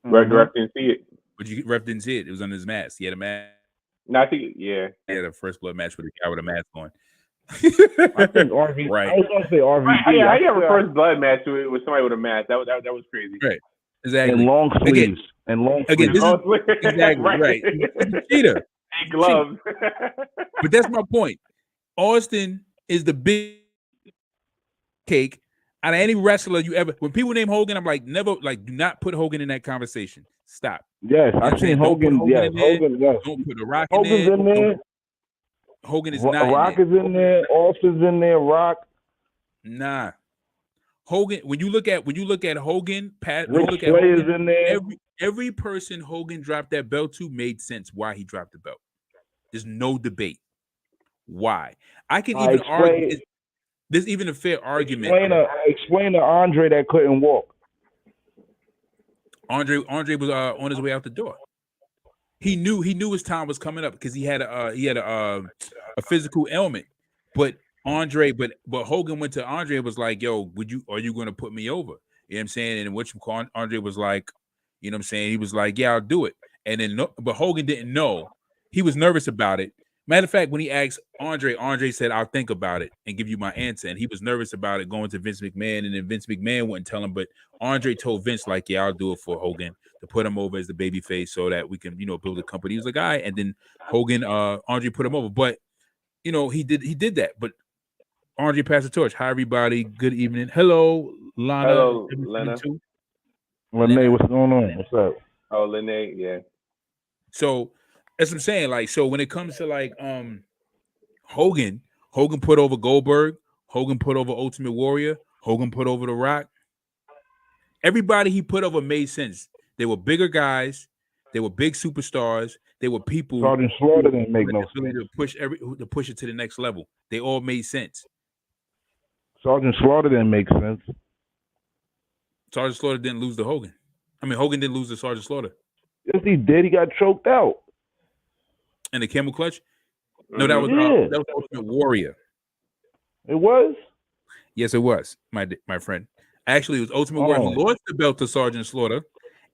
Ref didn't see it. But ref didn't see it. It was on his mask. He had a mask. No, I think He had a first blood match with a guy with a mask on. I think RV. Right. I was gonna say RVD. Yeah, I have a first blood match with somebody with a mask. That was crazy. Right. Exactly. And long sleeves. Exactly right. Cheater. Gloves. But that's my point. Austin is the big cake out of any wrestler you ever. When people name Hogan, I'm like, never, like, do not put Hogan in that conversation. Stop. Yes, I've seen Hogan. Yes, Hogan. Yes. Don't put the Rock Hogan's in there. Hogan is not. Rock is in there. Austin's in there. Rock. Nah. Hogan. When you look at Hogan, Rick Flair is in there. Every person Hogan dropped that belt to made sense why he dropped the belt. There's no debate. Why? I can even argue. There's even a fair argument. Explain to Andre that couldn't walk. Andre was on his way out the door. He knew his time was coming up because he had a physical ailment. But Hogan went to Andre and was like, "Yo, are you going to put me over?" You know what I'm saying? And Andre was like, you know what I'm saying? He was like, "Yeah, I'll do it." And then, but Hogan didn't know. He was nervous about it. Matter of fact, when he asked Andre said, "I'll think about it and give you my answer." And he was nervous about it going to Vince McMahon, and then Vince McMahon wouldn't tell him. But Andre told Vince, like, "Yeah, I'll do it for Hogan to put him over as the baby face so that we can, build a company." He was a guy, and then Andre put him over. But he did that. But Andre passed the torch. Hi, everybody. Good evening. Hello, Lana. Hello, Lena. Lene, what's going on? What's up? Oh, Lene, yeah. So that's what I'm saying. Like, so when it comes to like Hogan put over Goldberg, Hogan put over Ultimate Warrior, Hogan put over The Rock. Everybody he put over made sense. They were bigger guys, they were big superstars, they were people. Sergeant Slaughter didn't make no sense. To push it to the next level. They all made sense. Sergeant Slaughter didn't make sense. Sergeant Slaughter didn't lose to Hogan. I mean, Hogan didn't lose to Sergeant Slaughter. Yes, he did. He got choked out. And the camel clutch? No, that was Ultimate Warrior. It was? Yes, it was, my friend. Actually, it was Ultimate Warrior who lost the belt to Sergeant Slaughter,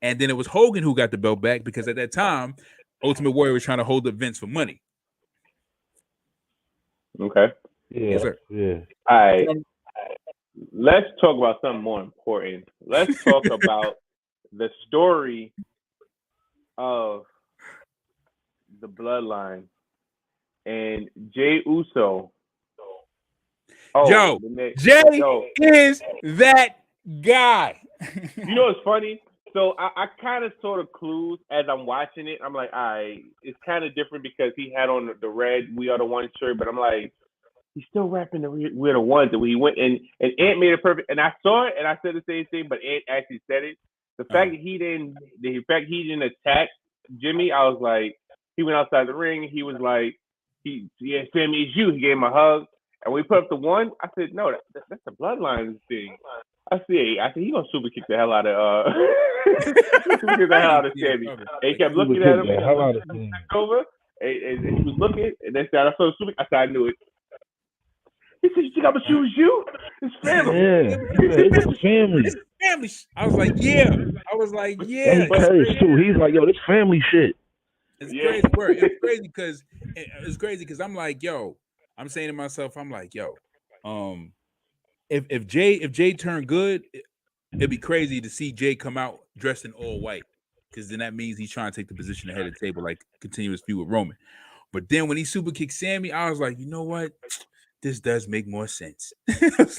and then it was Hogan who got the belt back because at that time, Ultimate Warrior was trying to hold up Vince for money. Okay. Yeah. Yes, sir. Yeah. All right. Let's talk about something more important. Let's talk about the story of the bloodline and Jey Uso. Jey is that guy. You know what's funny? So I kind of sort of clues as I'm watching it. I'm like, all right, it's kind of different because he had on the red "We Are the One" shirt, but I'm like, he's still rapping the "We're the Ones." And he went and Ant made it perfect. And I saw it and I said the same thing, but Ant actually said it. The fact that he didn't attack Jimmy, I was like, he went outside the ring. He was like, Sammy, it's you. He gave him a hug. And we put up the one. I said, no, that's the bloodline thing. I said, he gonna super kick the hell out of super kick the hell out of Sammy. And he kept looking at him. And over, and he was looking, and then said, I saw super. I said, I knew it. He said, you think I'm gonna choose you? It's family. Yeah, it's family. It's family. I was like, yeah. And he cursed too. He's like, yo, this family shit. It's crazy work. It's crazy because I'm like, yo, I'm saying to myself, I'm like, yo, if Jay turned good, it'd be crazy to see Jay come out dressed in all white, because then that means he's trying to take the position ahead of the table, like continuous feud with Roman. But then when he super kicked Sammy, I was like, you know what? This does make more sense.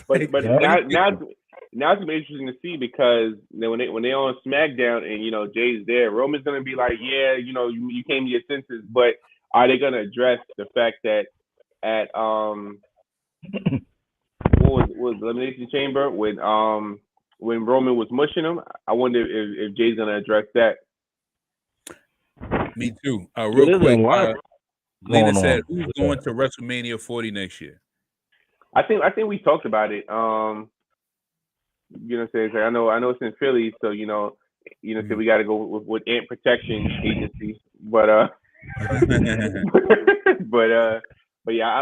but now it's gonna be interesting to see, because when they on SmackDown and Jay's there, Roman's gonna be like, yeah, you came to your senses, but are they gonna address the fact that at what was Elimination Chamber when Roman was mushing him? I wonder if Jay's gonna address that. Me too. Real quick, Lena said, who's going to WrestleMania 40 next year? I think we talked about it. So I know it's in Philly, so so we got to go with Ant Protection Agency, but yeah,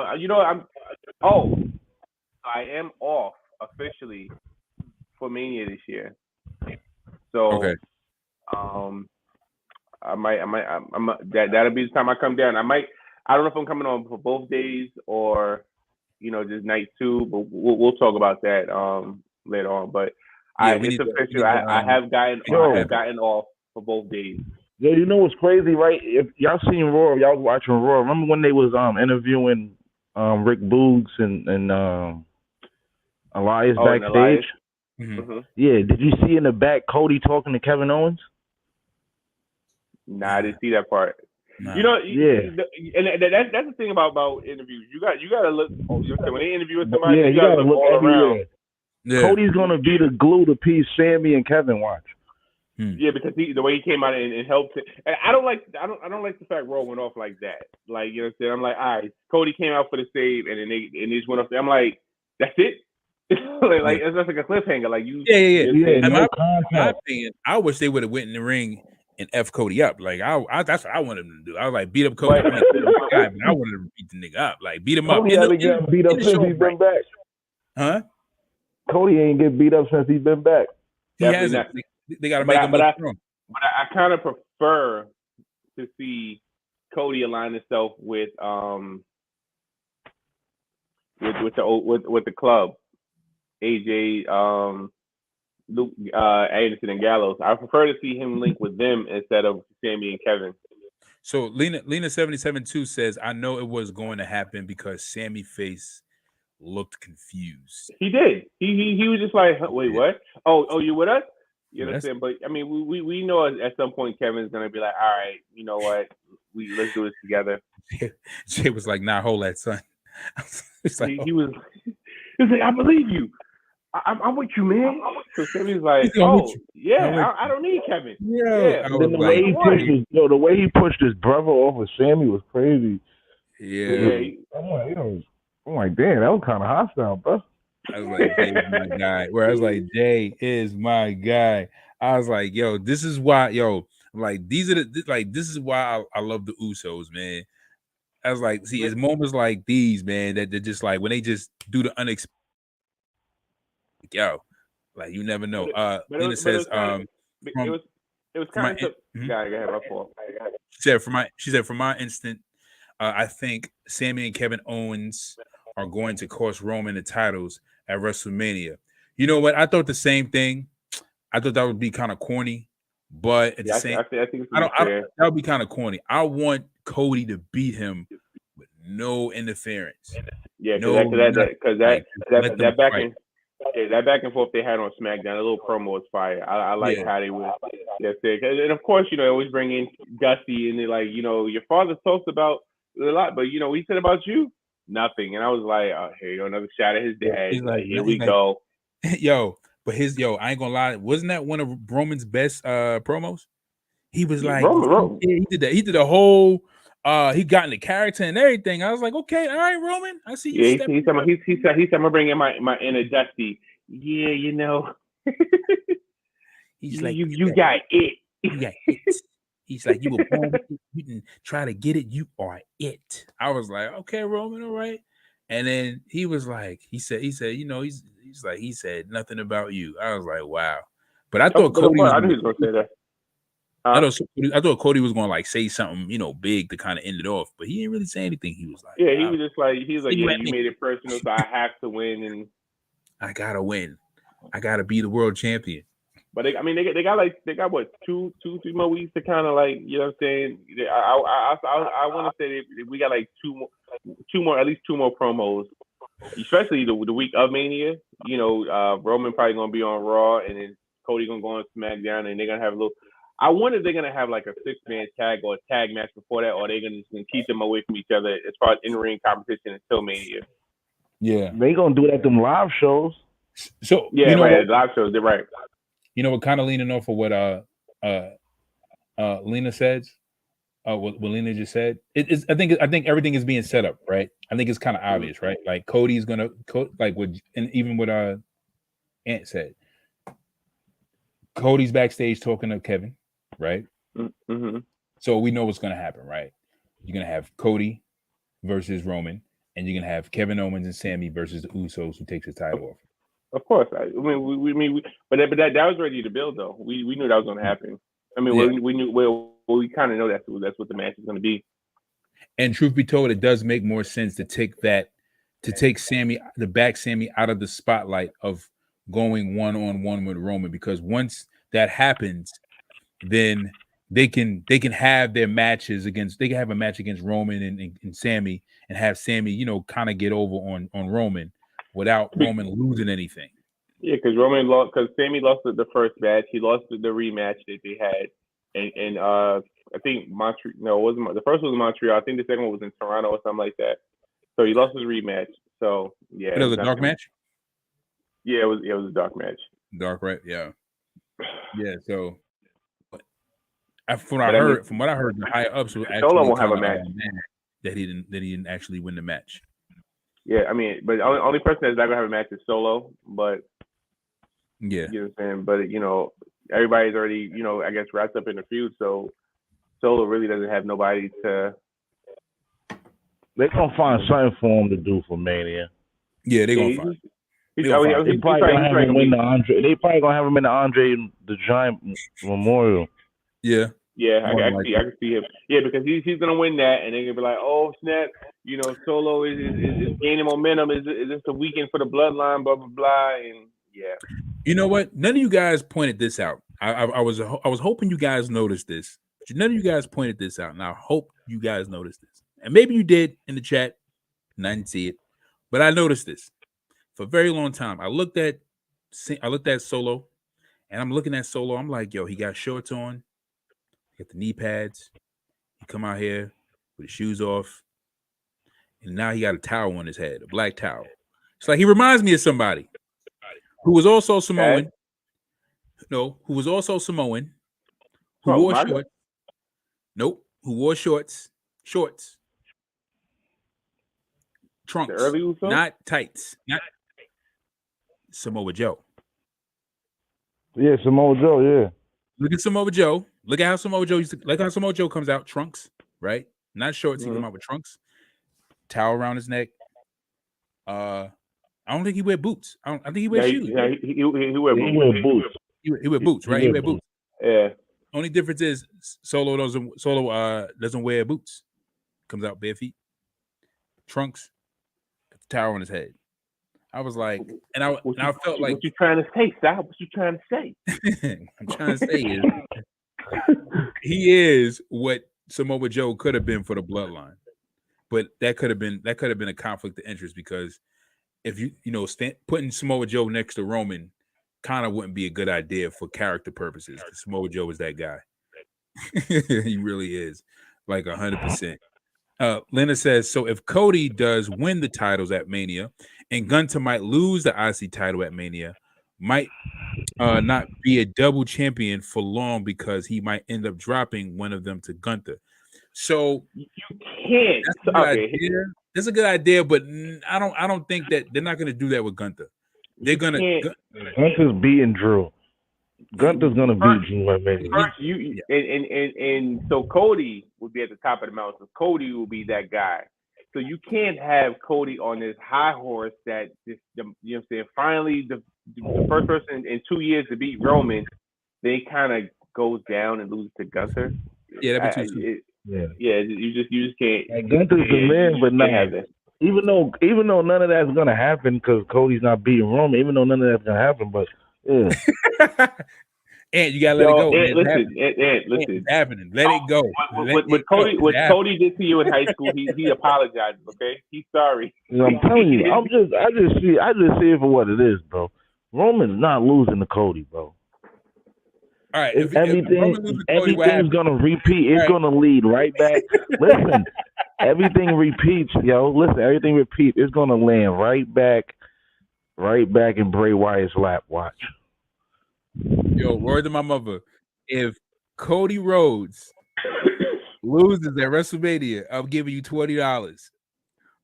I am off officially for Mania this year, so okay. I might that'll be the time I come down. I don't know if I'm coming on for both days or just night 2, but we'll talk about that later on. But it's official. I have gotten off for both days. Yeah, you know what's crazy, right? If y'all seen Raw, if y'all was watching Raw, remember when they was interviewing Rick Boogs and Elias backstage? Elias. Mm-hmm. Yeah, did you see in the back Cody talking to Kevin Owens? Nah, I didn't see that part. Nah. And that's the thing about interviews. You got to look. When they interview somebody, you got to look all around. Yeah. Cody's gonna be the glue to piece Sammy and Kevin watch. Yeah, because the way he came out and helped it. And I don't like the fact Raw went off like that. Like, you know what I'm saying? I'm like, all right, Cody came out for the save, and then they just went off there. I'm like, that's it. like it's just like a cliffhanger. Like you. Yeah. In my opinion, I wish they would have went in the ring and F Cody up. Like that's what I wanted him to do. I was like, beat up Cody. But I wanted him to beat the nigga up. Like beat him up. Cody hasn't gotten beat up since he's been back. Huh? Cody ain't get beat up since he's been back. He hasn't. They got to make him look strong. But I kind of prefer to see Cody align himself with the club, AJ, Luke, Anderson, and Gallows. I prefer to see him link with them instead of Sammy and Kevin. So Lena 77-2 says, I know it was going to happen because Sammy face looked confused. He did. He was just like, wait, what? Oh, you with us? You understand? But I mean, we know at some point Kevin's gonna be like, all right, you know what? Let's do this together. Jay was like, nah, hold that, son. Like, he was like, I believe you. I'm with you, man. So Sammy's like, oh, yeah, I don't need Kevin. Yeah. And then the way he pushed his brother off of Sammy was crazy. Yeah. I'm like, damn, that was kind of hostile, bro. I was like, Jay is my guy. Where I was like, Jay is my guy. I was like, yo, this is why, like, this is why I love the Usos, man. I was like, see, it's moments like these, man, that they're just like when they just do the unexpected. Yo, like you never know. Lena says, it was kind of. Go ahead, my fault. She said, from my instant, I think Sammy and Kevin Owens are going to cost Roman the titles at WrestleMania. You know what? I thought the same thing. I thought that would be kind of corny, but at the same, that would be kind of corny. I want Cody to beat him with no interference. Yeah, because that back and forth they had on SmackDown, a little promo was fire. I like how they were. And of course, they always bring in Dusty, and they're like, your father talks about a lot, but we said about you nothing. And I was like, oh, here you go, another shot at his dad. Here we go. But I ain't gonna lie, wasn't that one of Roman's best promos? He was like, Roman. He did that. He did a whole he got into character and everything. I was like, okay, all right, Roman, I see you. Yeah, he said, I'm gonna bring in my inner Dusty. Yeah, you know, he's like, you got it. You got it. He's like, you were born with it. You didn't try to get it. You are it. I was like, okay, Roman, all right. And then he was like, he said, you know, he's like, he said nothing about you. I was like, wow. But I thought Cody was I knew he was gonna say that. I thought Cody was gonna like say something, you know, big to kind of end it off, but he didn't really say anything. He was like, yeah, he was just like, yeah, you made it personal, so I have to win, and I gotta win. I gotta be the world champion. But they got what 2-3 more weeks to kind of like, you know what I'm saying. I want to say we got like at least two more promos, especially the week of Mania. You know, Roman probably gonna be on Raw, and then Cody gonna go on SmackDown, and they're gonna have a little. I wonder if they're gonna have like a 6-man tag or a tag match before that, or they're gonna just keep them away from each other as far as in-ring competition until Mania. Yeah, they gonna do that at them live shows. So yeah, you know right, live shows. They're right. You know, we're kind of leaning off of what Lena says. What Lena just said. I think everything is being set up, right? I think it's kind of obvious, right? Like Cody's gonna like what, and even what Ant said. Cody's backstage talking to Kevin, right? Mm-hmm. So we know what's gonna happen, right? You're gonna have Cody versus Roman, and you're gonna have Kevin Owens and Sammy versus the Usos, who takes his title off. Of course, but that was ready to build though. We knew that was going to happen. I mean, yeah. we knew we kind of know that's what the match is going to be. And truth be told, it does make more sense to take Sammy out of the spotlight of going 1-on-1 with Roman, because once that happens, then they can have their matches against. They can have a match against Roman and Sammy, and have Sammy, you know, kind of get over on Roman, without Roman losing anything. Yeah, because Sammy lost the first match. He lost the rematch that they had, and I think Montreal. No, it wasn't. The first was in Montreal. I think the second one was in Toronto or something like that. So he lost his rematch. So yeah, it was a dark match. Yeah, it was a dark match. Dark, right? Yeah, yeah. So, from what I heard, the higher ups were actually Solo won't have a match. That he didn't actually win the match. Yeah, I mean, but the only person that's not gonna have a match is Solo. But yeah, you know what I'm saying. But you know, everybody's already, you know, I guess wrapped up in the feud. So Solo really doesn't have nobody to. They're gonna find something for him to do for Mania. Yeah, they're gonna find. They probably gonna have him win the Andre. They probably gonna have him in the Andre the Giant Memorial. Yeah. Yeah, I can see him. Yeah, because he's gonna win that, and they're gonna be like, "Oh snap! You know, Solo is gaining momentum. Is this the weekend for the Bloodline? Blah blah blah." And yeah, you know what? None of you guys pointed this out. I was hoping you guys noticed this, but none of you guys pointed this out, and I hope you guys noticed this. And maybe you did in the chat, and I didn't see it, but I noticed this for a very long time. I looked at Solo, and I'm looking at Solo. I'm like, yo, he got shorts on. Get the knee pads. He come out here with his shoes off, and now he got a towel on his head, a black towel. It's like he reminds me of somebody who was also Samoan. No, who was also Samoan. Who wore shorts? Nope. Who wore shorts? Shorts. Trunks. The early Uso? Not tights. Not Samoa Joe. Yeah, Samoa Joe. Yeah. Look at Samoa Joe. Look at how Samoa Joe comes out, trunks, right? Not shorts. He come out with trunks, towel around his neck. I don't think he wear boots. I think he wears shoes. Yeah, he wear boots. He wear boots. He wear boots, right? He wear boots. Yeah. Only difference is Solo doesn't wear boots. Comes out bare feet, trunks, got the towel on his head. I was like, and I felt like, what you trying to say, Sal? What you trying to say? I'm trying to say is he is what Samoa Joe could have been for the Bloodline, but that could have been a conflict of interest, because if putting Samoa Joe next to Roman kind of wouldn't be a good idea for character purposes, because Samoa Joe is that guy. He really is, like 100%. Lena says, so if Cody does win the titles at Mania, and Gunther might lose the IC title at Mania, might not be a double champion for long, because he might end up dropping one of them to Gunther. So you can't. that's a good idea. That's a good idea, but I don't think that they're not going to do that with Gunther. They're going to. Gunther's beating Drew. Gunther's going to beat Drew at Mania. And so Cody would be at the top of the mountain. So Cody will be that guy. So you can't have Cody on this high horse that you know what I'm saying. Finally, the first person in 2 years to beat Roman, they kind of goes down and loses to Gunther. Yeah, that'd be too. You just can't. And Gunther's the man, but not even though none of that's gonna happen because Cody's not beating Roman. Even though none of that's gonna happen, but yeah. And you gotta let it go. Listen. It's happening. Let it go. What Cody did to you in high school, he apologized. Okay, he's sorry. You know, I'm telling you, I just see it for what it is, bro. Roman's not losing to Cody, bro. All right, everything's gonna repeat. It's gonna lead right back. Listen, everything repeats, yo. Listen, everything repeats. It's gonna land right back in Bray Wyatt's lap. Watch. Yo, word to my mother. If Cody Rhodes loses at WrestleMania, I'm giving you $20.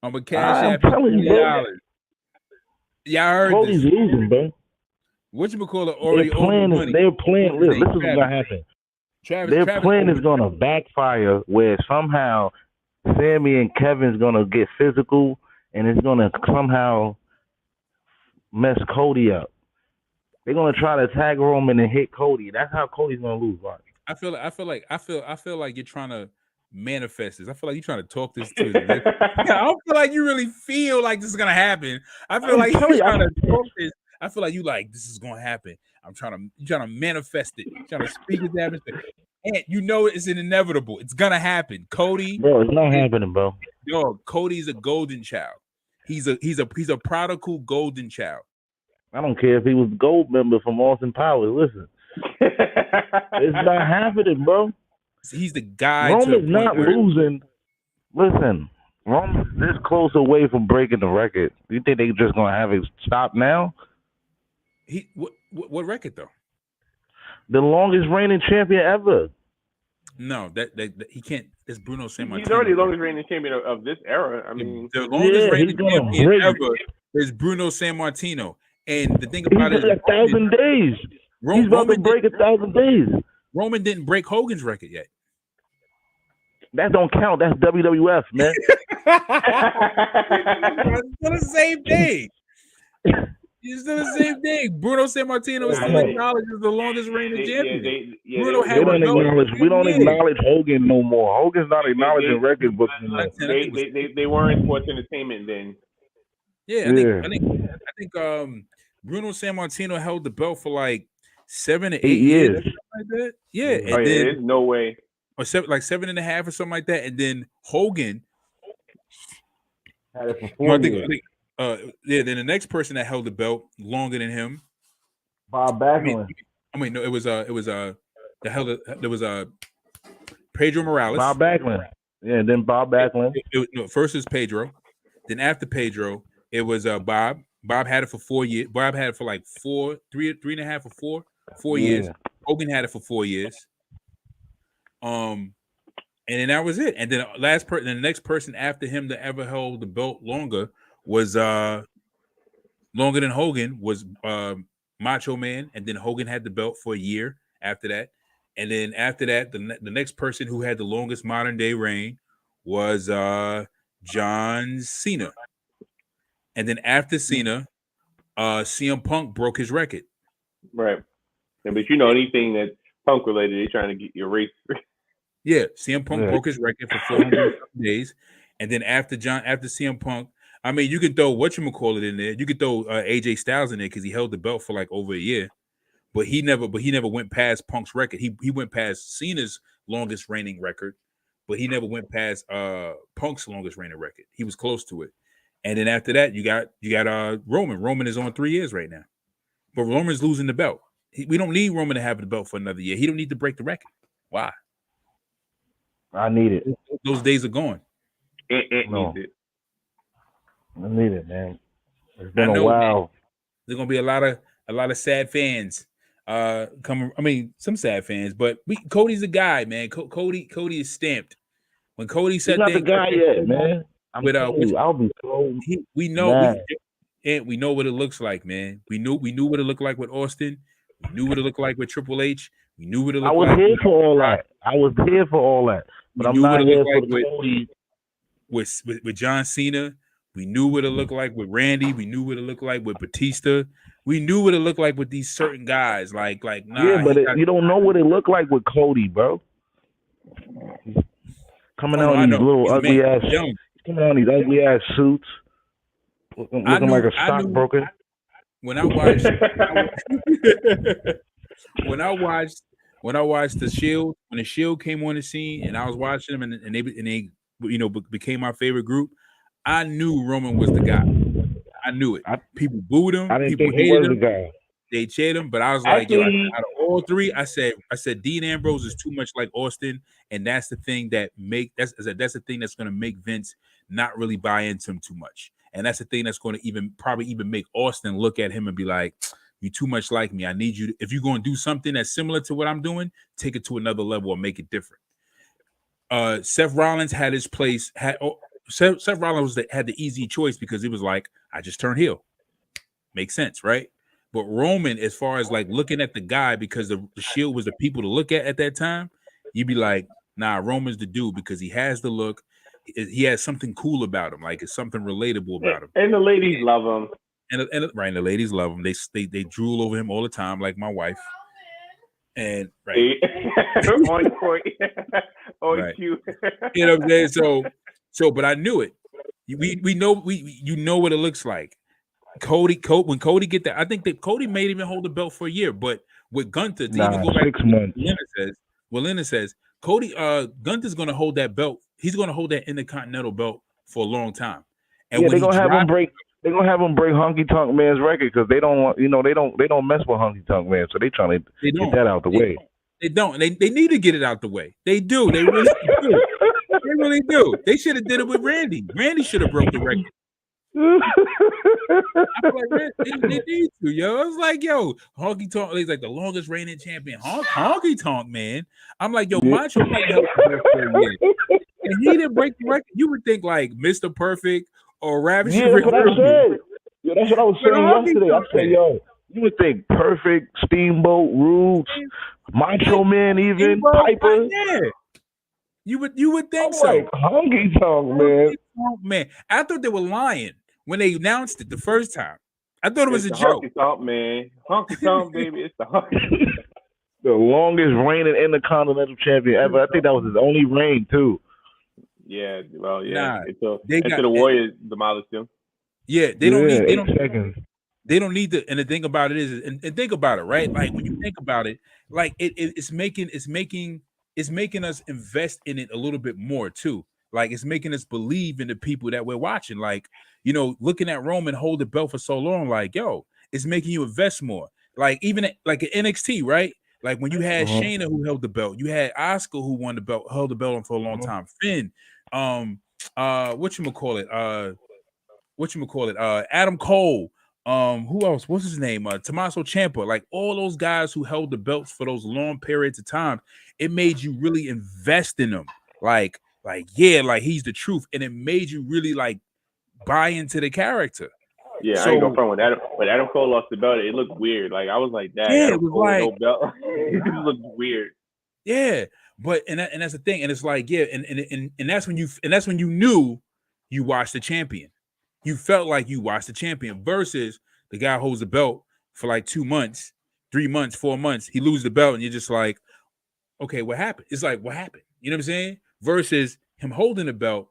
I'm gonna cash out $20. Y'all heard Cody's this. losing, bro. Whatchamacallit already They're playing. Listen, this is what's gonna happen. Their plan is gonna backfire, where somehow Sammy and Kevin's gonna get physical, and it's gonna somehow mess Cody up. They're gonna try to tag Roman and hit Cody. That's how Cody's gonna lose. Watch. I feel like you're trying to manifest this. I feel like you're trying to talk this to. I don't feel like you really feel like this is gonna happen. I feel like you're trying to talk this. I feel like you like this is gonna happen. You're trying to manifest it. You're trying to speak it down. And you know it's inevitable. It's gonna happen. Cody, bro, it's not happening, bro. Yo, Cody's a golden child. He's a prodigal golden child. I don't care if he was gold member from Austin Powers. Listen, it's not happening, bro. He's the guy. Roman's not losing. Listen, Roman's this close away from breaking the record. You think they're just gonna have it stop now? What record though? The longest reigning champion ever. No, that he can't. It's Bruno Sammartino. He's already the longest reigning champion of this era. I mean, the longest reigning champion ever is Bruno Sammartino. And the thing about it is 1,000 days. He's about to break 1,000 days. Roman didn't break Hogan's record yet. That don't count. That's WWF, man. It's still the same thing. It's still the same thing. Bruno Sammartino is still acknowledged as the longest reigning champion. We don't acknowledge Hogan no more. Hogan's not acknowledging record books anymore. They weren't sports entertainment then. Yeah, I think Bruno Sammartino held the belt for like 7 to 8 years. Like that. Yeah, and then, there's no way. Or 7.5 or something like that. And then Hogan had it for 4 years. Then the next person that held the belt longer than him, Bob Backlund. No, there was Pedro Morales. Bob Backlund. Yeah, then Bob Backlund. First is Pedro. Then after Pedro, it was Bob. Bob had it for 4 years. Bob had it for like 3.5 or 4 years. Hogan had it for 4 years. And then that was it. And then the next person after him that ever held the belt longer was longer than Hogan was Macho Man. And then Hogan had the belt for a year after that. And then after that, the next person who had the longest modern day reign was John Cena. And then after Cena, CM Punk broke his record. Right. Yeah, but you know anything that Punk related, they're trying to get your race. Yeah, CM Punk broke his record for 400 days. And then after CM Punk, I mean, you could throw whatchamacallit in there. You could throw AJ Styles in there because he held the belt for like over a year. But he never went past Punk's record. He went past Cena's longest reigning record, but he never went past Punk's longest reigning record. He was close to it. And then after that, you got Roman. Roman is on 3 years right now. But Roman's losing the belt. We don't need Roman to have the belt for another year. He don't need to break the record. Why? I need it. Those days are gone. It needs it. I need it, man. It's been a while. Man. There's gonna be a lot of sad fans coming. I mean, some sad fans, but Cody's a guy, man. Cody is stamped. when Cody He's said not the things guy yet, man. I'm with telling you, I'll be so we know mad. we know what it looks like, man. We knew what it looked like with Austin. We knew what it looked like with Triple H. We knew what it I looked was like. here for all that. I was here for all that, but We I'm knew what not it looked here for like the Cody. with John Cena. We knew what it looked like with Randy. We knew what it looked like with Batista. We knew what it looked like with these certain guys. Like Yeah, nah, but you don't know what it looked like with Cody, bro. Coming out I in these know. little He's ugly man. ass, coming out in these ugly ass suits, looking like a stockbroker. When I watched when I watched the Shield, when the Shield came on the scene, and I was watching them, and they became my favorite group. I knew Roman was the guy. I knew it. People booed him. I didn't People think he hated was him. the guy. They cheered him, but I was like, yo, out Actually, of all three, I said Dean Ambrose is too much like Austin, and that's the thing that's the thing that's going to make Vince not really buy into him too much, and that's the thing that's going to probably even make Austin look at him and be like, you too much like me. I need you if you're going to do something that's similar to what I'm doing, take it to another level or make it different. Seth Rollins had his place. Seth Rollins had the easy choice because it was like, I just turned heel. Makes sense, right? But Roman, as far as like looking at the guy, because the Shield was the people to look at that time, you'd be like, nah, Roman's the dude because he has the look. He has something cool about him, like it's something relatable about him. And the ladies love him. And right, the ladies love him. They drool over him all the time, like my wife. And right, on point, on right. cue. You know what I'm saying? So, but I knew it. We know you know what it looks like. When Cody get that, I think that Cody may even hold the belt for a year, but with Gunther to even go back 6 months. Lennon says Cody Gunther's going to hold that belt. He's going to hold that Intercontinental belt for a long time. And they're gonna have him break. They're gonna have him break Honky Tonk Man's record because they don't want, they don't mess with Honky Tonk Man, so they trying to get that out the way. They don't. They need to get it out the way. They do. They really do. They really do. They should have did it with Randy. Randy should have broke the record. I feel like they need to, yo. I was like, yo, Honky Tonk is like the longest reigning champion. Honky Tonk Man. I'm like, yo, Macho might help for a year. And he didn't break the record. You would think like Mr. Perfect or Ravishing. Yeah, that's what I said. Yeah, that's what I was saying yesterday. I said, yo, you would think Perfect, Steamboat, Roots, Macho Man, even Piper. Yeah. You would think I'm so. Like Honky Tonk Man. Man, I thought they were lying when they announced it the first time. I thought it was a joke. Honky Tonk Man, Honky Tonk baby, it's the Honky. The longest reigning Intercontinental champion ever. I think that was his only reign too. Yeah, well, yeah. Nah, the Warriors demolished him. Yeah, they don't need to. And the thing about it is, and think about it, right? Like when you think about it, like it's making us invest in it a little bit more too. Like it's making us believe in the people that we're watching. Like, looking at Roman hold the belt for so long, like, yo, it's making you invest more. Like even like at NXT, right? Like when you had Shayna who held the belt, you had Asuka who won the belt, held the belt for a long time. Finn, whatchamacallit, Adam Cole, who else? What's his name? Tommaso Ciampa. Like all those guys who held the belts for those long periods of time, it made you really invest in them. Like he's the truth, and it made you really like buy into the character. Yeah, I ain't gonna front when Adam Cole lost the belt, it looked weird. Like I was like, "Dang, yeah, Adam Cole like, no belt." It just looked weird. Yeah, but and that's the thing, and it's like, yeah, and that's when you knew you watched the champion. You felt like you watched the champion versus the guy holds the belt for like 2 months, 3 months, 4 months. He loses the belt, and you're just like, okay, what happened? It's like, what happened? You know what I'm saying? Versus him holding the belt,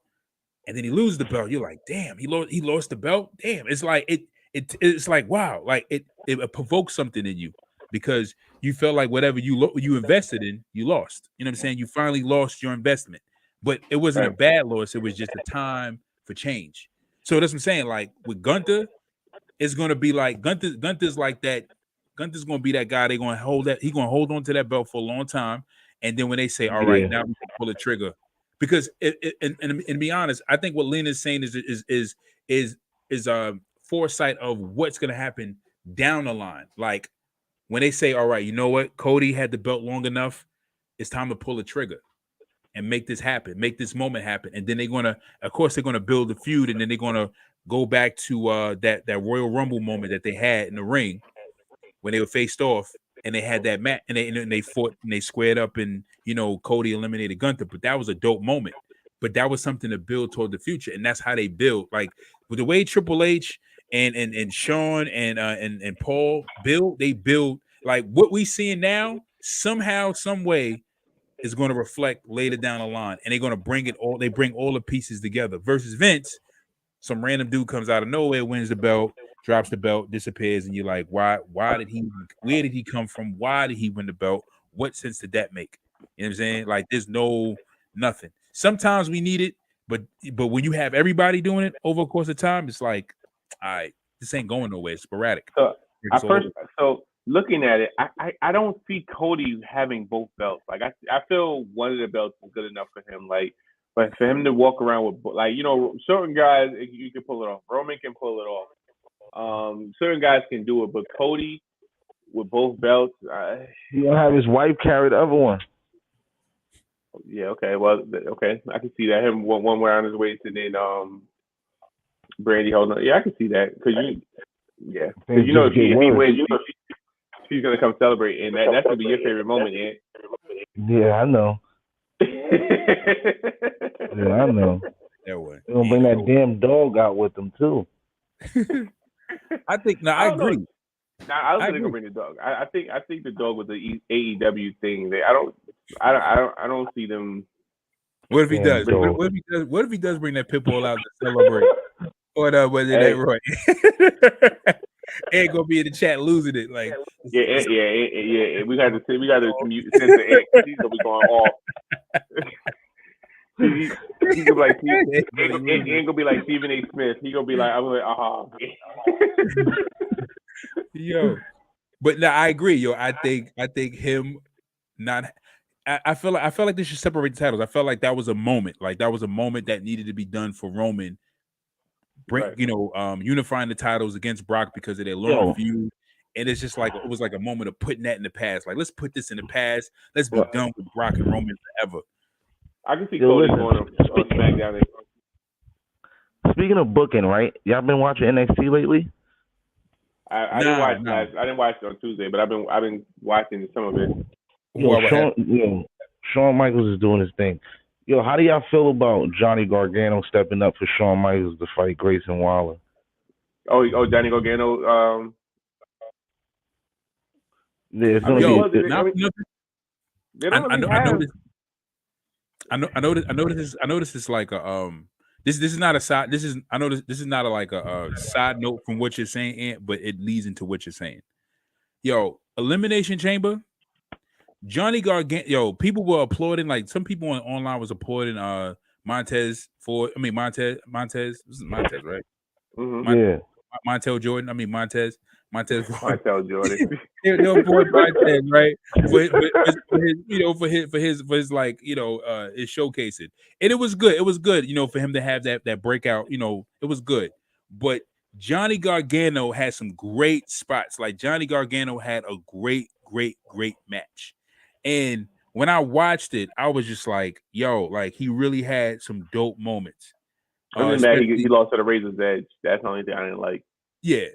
and then he loses the belt. You're like, damn, he lost the belt. Damn, it's like it's like, wow, like it provokes something in you because you felt like whatever you invested in, you lost. You know what I'm saying? You finally lost your investment, but it wasn't a bad loss. It was just a time for change. So that's what I'm saying. Like with Gunther, it's gonna be like Gunther's like that. Gunther's gonna be that guy. They're gonna hold that. He's gonna hold on to that belt for a long time. And then when they say, "All right, now we can pull the trigger," because and be honest, I think what Lynn is saying is foresight of what's gonna happen down the line. Like when they say, "All right, you know what? Cody had the belt long enough. It's time to pull the trigger." and make this happen, make this moment happen. And then they're gonna, of course, they're gonna build the feud, and then they're gonna go back to that Royal Rumble moment that they had in the ring when they were faced off, and they had that match, and they fought and they squared up, and Cody eliminated Gunther. But that was a dope moment. But that was something to build toward the future, and that's how they build. Like with the way Triple H and Shawn and Paul build, they build like what we seeing now. Somehow, some way, is going to reflect later down the line, and they're going to bring it all. They bring all the pieces together. Versus Vince, some random dude comes out of nowhere, wins the belt, drops the belt, disappears, and you're like, why? Where did he come from? Why did he win the belt? What sense did that make? You know what I'm saying? Like, there's nothing. Sometimes we need it, but when you have everybody doing it over a course of time, it's like, all right, this ain't going nowhere. It's sporadic. So looking at it, I don't see Cody having both belts. Like I feel one of the belts is good enough for him. Like, but for him to walk around with, like, certain guys, you can pull it off. Roman can pull it off. Certain guys can do it, but Cody with both belts, he gonna have his wife carry the other one. Yeah. Okay. Well. Okay. I can see that, him one way on his waist, and then Brandy holding on. Yeah, I can see that because if he wins, she's gonna come celebrate, and that's gonna be your favorite moment, Ant. Yeah, I know. I know. They're gonna bring that damn dog out with them too. I think. No, I agree. I was gonna bring the dog. I think the dog with the AEW thing. I don't see them. What if he does? What if he does bring that pit bull out to celebrate? Or was it that Roy? Ain't gonna be in the chat losing it. Like, yeah. We got to censor Ed. He's gonna be going off. He's gonna be like, he ain't gonna be like Stephen A. Smith. He gonna be like, I'm like, Yo, but no, I agree. Yo, I think him not. I feel like they should separate the titles. I felt like that was a moment. Like that was a moment that needed to be done for Roman. Unifying the titles against Brock because of their long feud. And it's just like, it was like a moment of putting that in the past. Like, let's put this in the past. Let's be done with Brock and Roman forever. I can see Cody going on SmackDown. Speaking of booking, right? Y'all been watching NXT lately? I didn't watch it on Tuesday, but I've been watching some of it. Shawn Michaels is doing his thing. Yo, how do y'all feel about Johnny Gargano stepping up for Shawn Michaels to fight Grayson Waller? Oh, Johnny Gargano. Yeah, it's gonna I noticed it's like a this is not a side. This is not a side note from what you're saying, Ant, but it leads into what you're saying. Yo, Elimination Chamber. Johnny Gargano, people were applauding, like some people online was applauding Montez, right? Mm-hmm. Montel Jordan. Montez Montel Jordan. They'll applaud Montez, right? For his like, his showcasing. And it was good. It was good, for him to have that breakout, it was good. But Johnny Gargano had some great spots. Like Johnny Gargano had a great match. And when I watched it, I was just like, yo, like he really had some dope moments. He lost to the Razor's Edge. That's the only thing I didn't like. Yeah.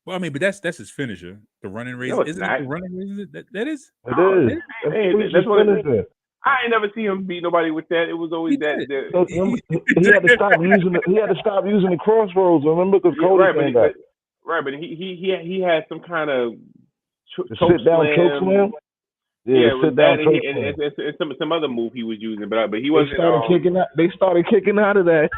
Well, but that's his finisher. The running Razor. Isn't it the running Razor? That is? It is. That's what it is. I ain't never seen him beat nobody with that. It was always that. He had to stop using the crossroads. Remember, because Cody came back. Right, but he had some kind of sit down choke slam. Yeah, with that and some other move he was using, but he wasn't. They started kicking out of that.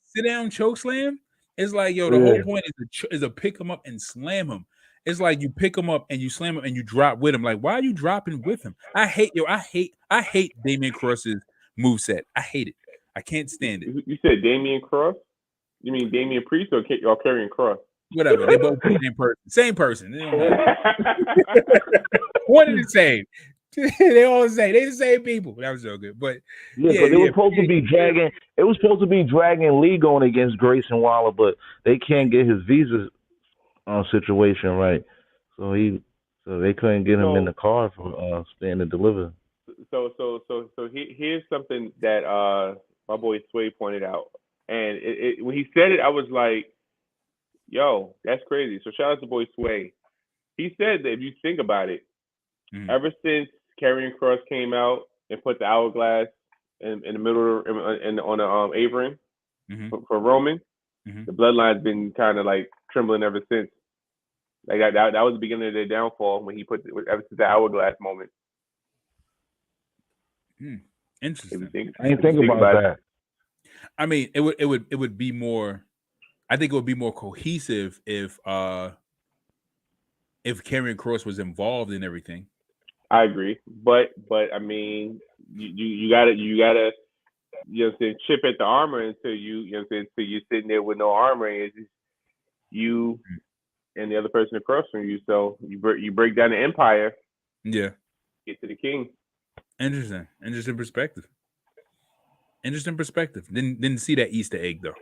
Sit down choke slam. It's like, yo, the whole point is to pick him up and slam him. It's like you pick him up and you slam him and you drop with him. Like, why are you dropping with him? I hate Damian Cross's moveset. I hate it. I can't stand it. You said Damian Cross? You mean Damian Priest or Karrion Kross? Whatever. They both the same person. One and the same. They all the same. They the same people. That was so good. But they were supposed to be dragging. It was supposed to be dragging Lee going against Grayson Waller, but they can't get his visa situation right. So they couldn't get him in the car for Stand and Deliver. here's something that my boy Sway pointed out, and when he said it, I was like, "Yo, that's crazy." So shout out to boy Sway. He said that if you think about it, ever since Karrion Kross came out and put the hourglass in the middle on the apron for Roman, the bloodline's been kind of like trembling ever since. Like that was the beginning of their downfall when he put ever since the hourglass moment. Interesting. I didn't think about that. I mean, it would be more. I think it would be more cohesive if Karrion Kross was involved in everything. I agree, but I mean, you gotta chip at the armor until until you're sitting there with no armor, and it's just you and the other person across from you. So you break down the empire. Yeah. Get to the king. Interesting perspective. Didn't see that Easter egg though.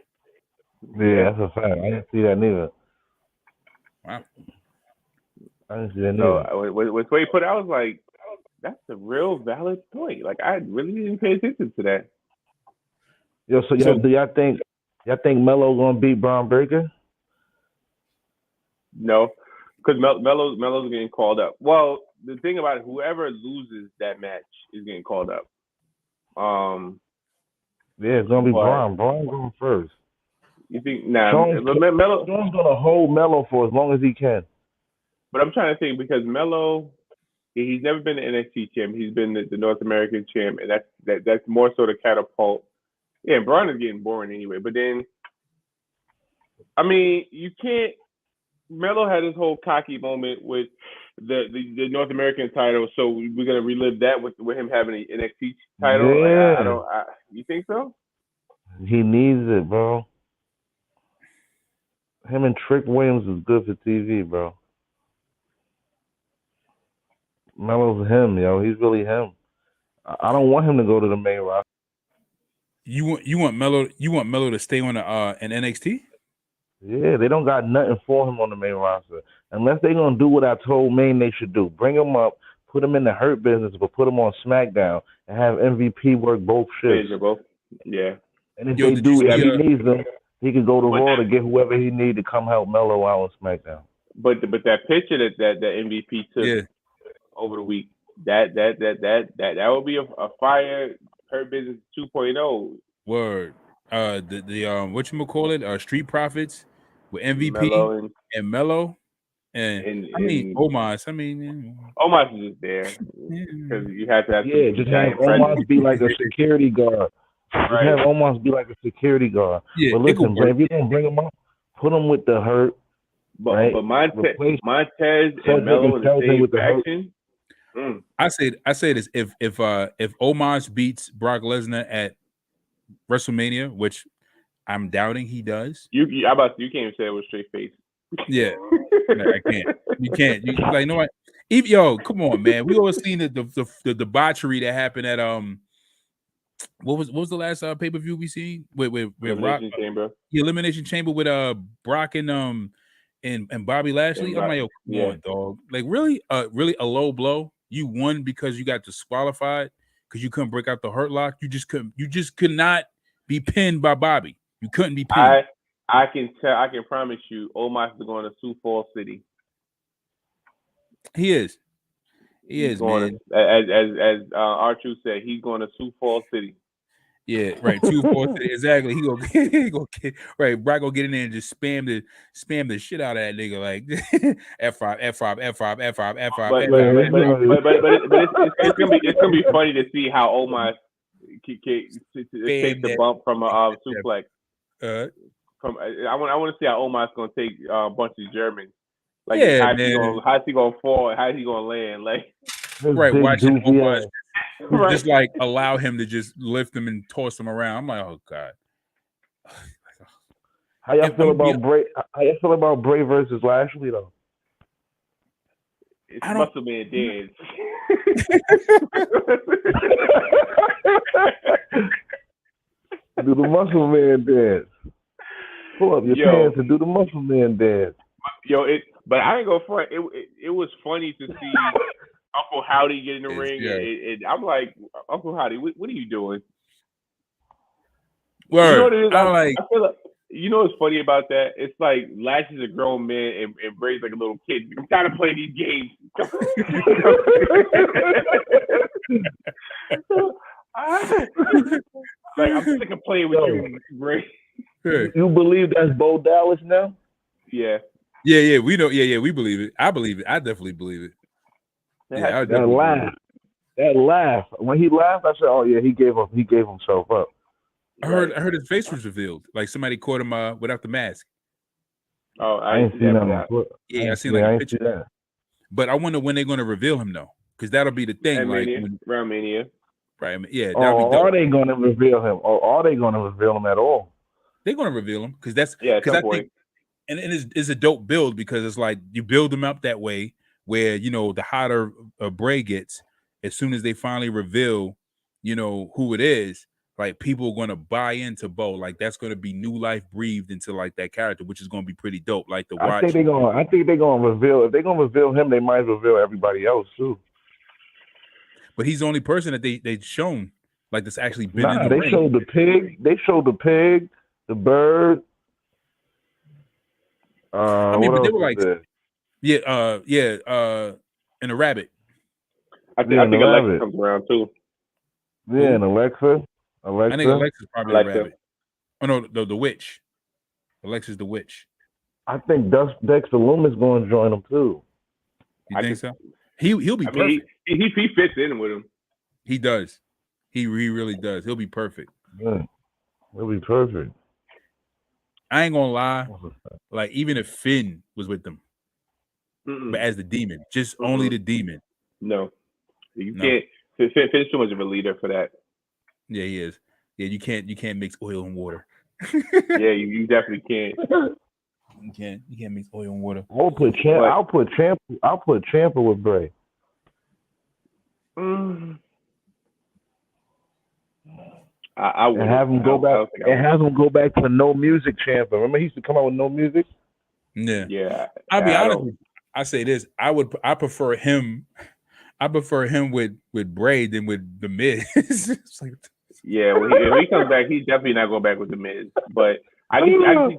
Yeah, that's a fact. I didn't see that neither. Wow. I didn't see that neither. So when Sway put it, I was like, that's a real valid point. Like I really didn't pay attention to that. Yo, so do y'all think Melo gonna beat Braun Breaker? No, because Melo's getting called up. Well, the thing about it, whoever loses that match is getting called up. Yeah, it's gonna be Braun. Braun going first. You think? Nah, Melo's gonna hold Melo for as long as he can. But I'm trying to think because Melo, he's never been the NXT champ. He's been the North American champ, and that's more sort of catapult. Yeah, Braun is getting boring anyway. But then, I mean, you can't. Melo had his whole cocky moment with the North American title, so we're gonna relive that with him having an NXT title. Yeah. Like, you think so? He needs it, bro. Him and Trick Williams is good for TV, bro. Melo's him, yo. He's really him. I don't want him to go to the main roster. You want Melo to stay on an NXT? Yeah, they don't got nothing for him on the main roster. Unless they're going to do what I told Maine they should do. Bring him up, put him in the Hurt Business, but put him on SmackDown and have MVP work both shifts. Yeah. And if if he needs them, he can go to Raw to get whoever he needs to come help Melo out on SmackDown. But that picture that MVP took over the week, that would be a fire Hurt Business 2.0. Word. The whatchamacallit, Street Profits with MVP and Melo and I mean Omos. Omos is just there because you have to have just have Omos be like a security guard. Just have Omos be like a security guard. Yeah, but listen, bro, if you're gonna bring him up, put him with the Hurt. But Montez and Melo in the same faction. I say this: if Omos beats Brock Lesnar at WrestleMania, which I'm doubting he does. You can't even say it with straight face. Yeah, I can't. You can't. You like no. Yo, come on, man. We all seen the debauchery that happened at what was the last pay-per-view we seen with Brock? Chamber. The Elimination Chamber with Brock and Bobby Lashley. I'm like, yo, come on, dog. Like really a low blow. You won because you got disqualified because you couldn't break out the Hurt Lock. You just could not be pinned by Bobby. You couldn't be pinned. I can promise you, Omos is going to Sioux Falls City. He is, man. As R-Truth said, he's going to Sioux Falls City. Yeah, right. Sioux Falls City, exactly. He go get right. Brock go get in there and just spam the shit out of that nigga like F5. But it's gonna be funny to see how Omos takes the bump from a suplex. I want to see how Omar's gonna take a bunch of Germans. Like, how's he gonna fall? How's he gonna land? Like, right, watching Omar just like allow him to just lift him and toss him around. I'm like, oh god. How y'all feel about Bray? How y'all feel about Bray versus Lashley though? It's Muscle Man dance. Do the Muscle Man dance. Pull up your pants and do the Muscle Man dance. But I ain't go front. It was funny to see Uncle Howdy get in the ring, yeah. and I'm like, Uncle Howdy, what are you doing? Word. You know what it is? I feel like, you know what's funny about that? It's like Lash is a grown man and Bray's like a little kid. I'm trying to play these games. Like, I'm sick of playing with you, Bray. You believe that's Bo Dallas now? Yeah. Yeah, we know. Yeah, we believe it. I believe it. I definitely believe it. Yeah, I that laugh. That laugh. When he laughed, I said, "Oh yeah, he gave himself up." I heard his face was revealed. Like somebody caught him without the mask. Oh, I ain't seen that. Yeah, I seen like a picture. That. But I wonder when they're going to reveal him though, because that'll be the thing. Like around Mania. Right. Yeah. Are they going to reveal him? Or are they going to reveal him at all? They're going to reveal him because that's because I think, and it's a dope build because it's like you build him up that way where the hotter Bray gets, as soon as they finally reveal, who it is. Like people are going to buy into Bo. Like that's going to be new life breathed into like that character, which is going to be pretty dope. Like the watch. I think they're going to reveal. If they're going to reveal him, they might reveal everybody else too. But he's the only person that they've shown like that's actually been in the ring. They showed the pig. They showed the pig, the bird. I mean, but they were like, and a rabbit. I think Alexa comes around too. Yeah, and Alexa. I think Alexa's probably a rabbit. Oh no, the witch. Alexa's the witch. I think Dexter Loomis going to join them too. You think so? He'll be perfect. He fits in with him. He does. He really does. He'll be perfect. Yeah, he'll be perfect. I ain't gonna lie. Like even if Finn was with them, but as the demon, just only the demon. No, you can't. Finn's too much of a leader for that. Yeah, he is. Yeah, you can't mix oil and water. Yeah, you definitely can't. You can't mix oil and water. I'll put Ciampa with Bray. I would have him go back. And have him go back to no music Ciampa. Remember, he used to come out with no music. Yeah. I'll be honest. I say this. I prefer him. I prefer him with Bray than with the Miz. Yeah, when he comes back, he's definitely not going back with the Miz. But I can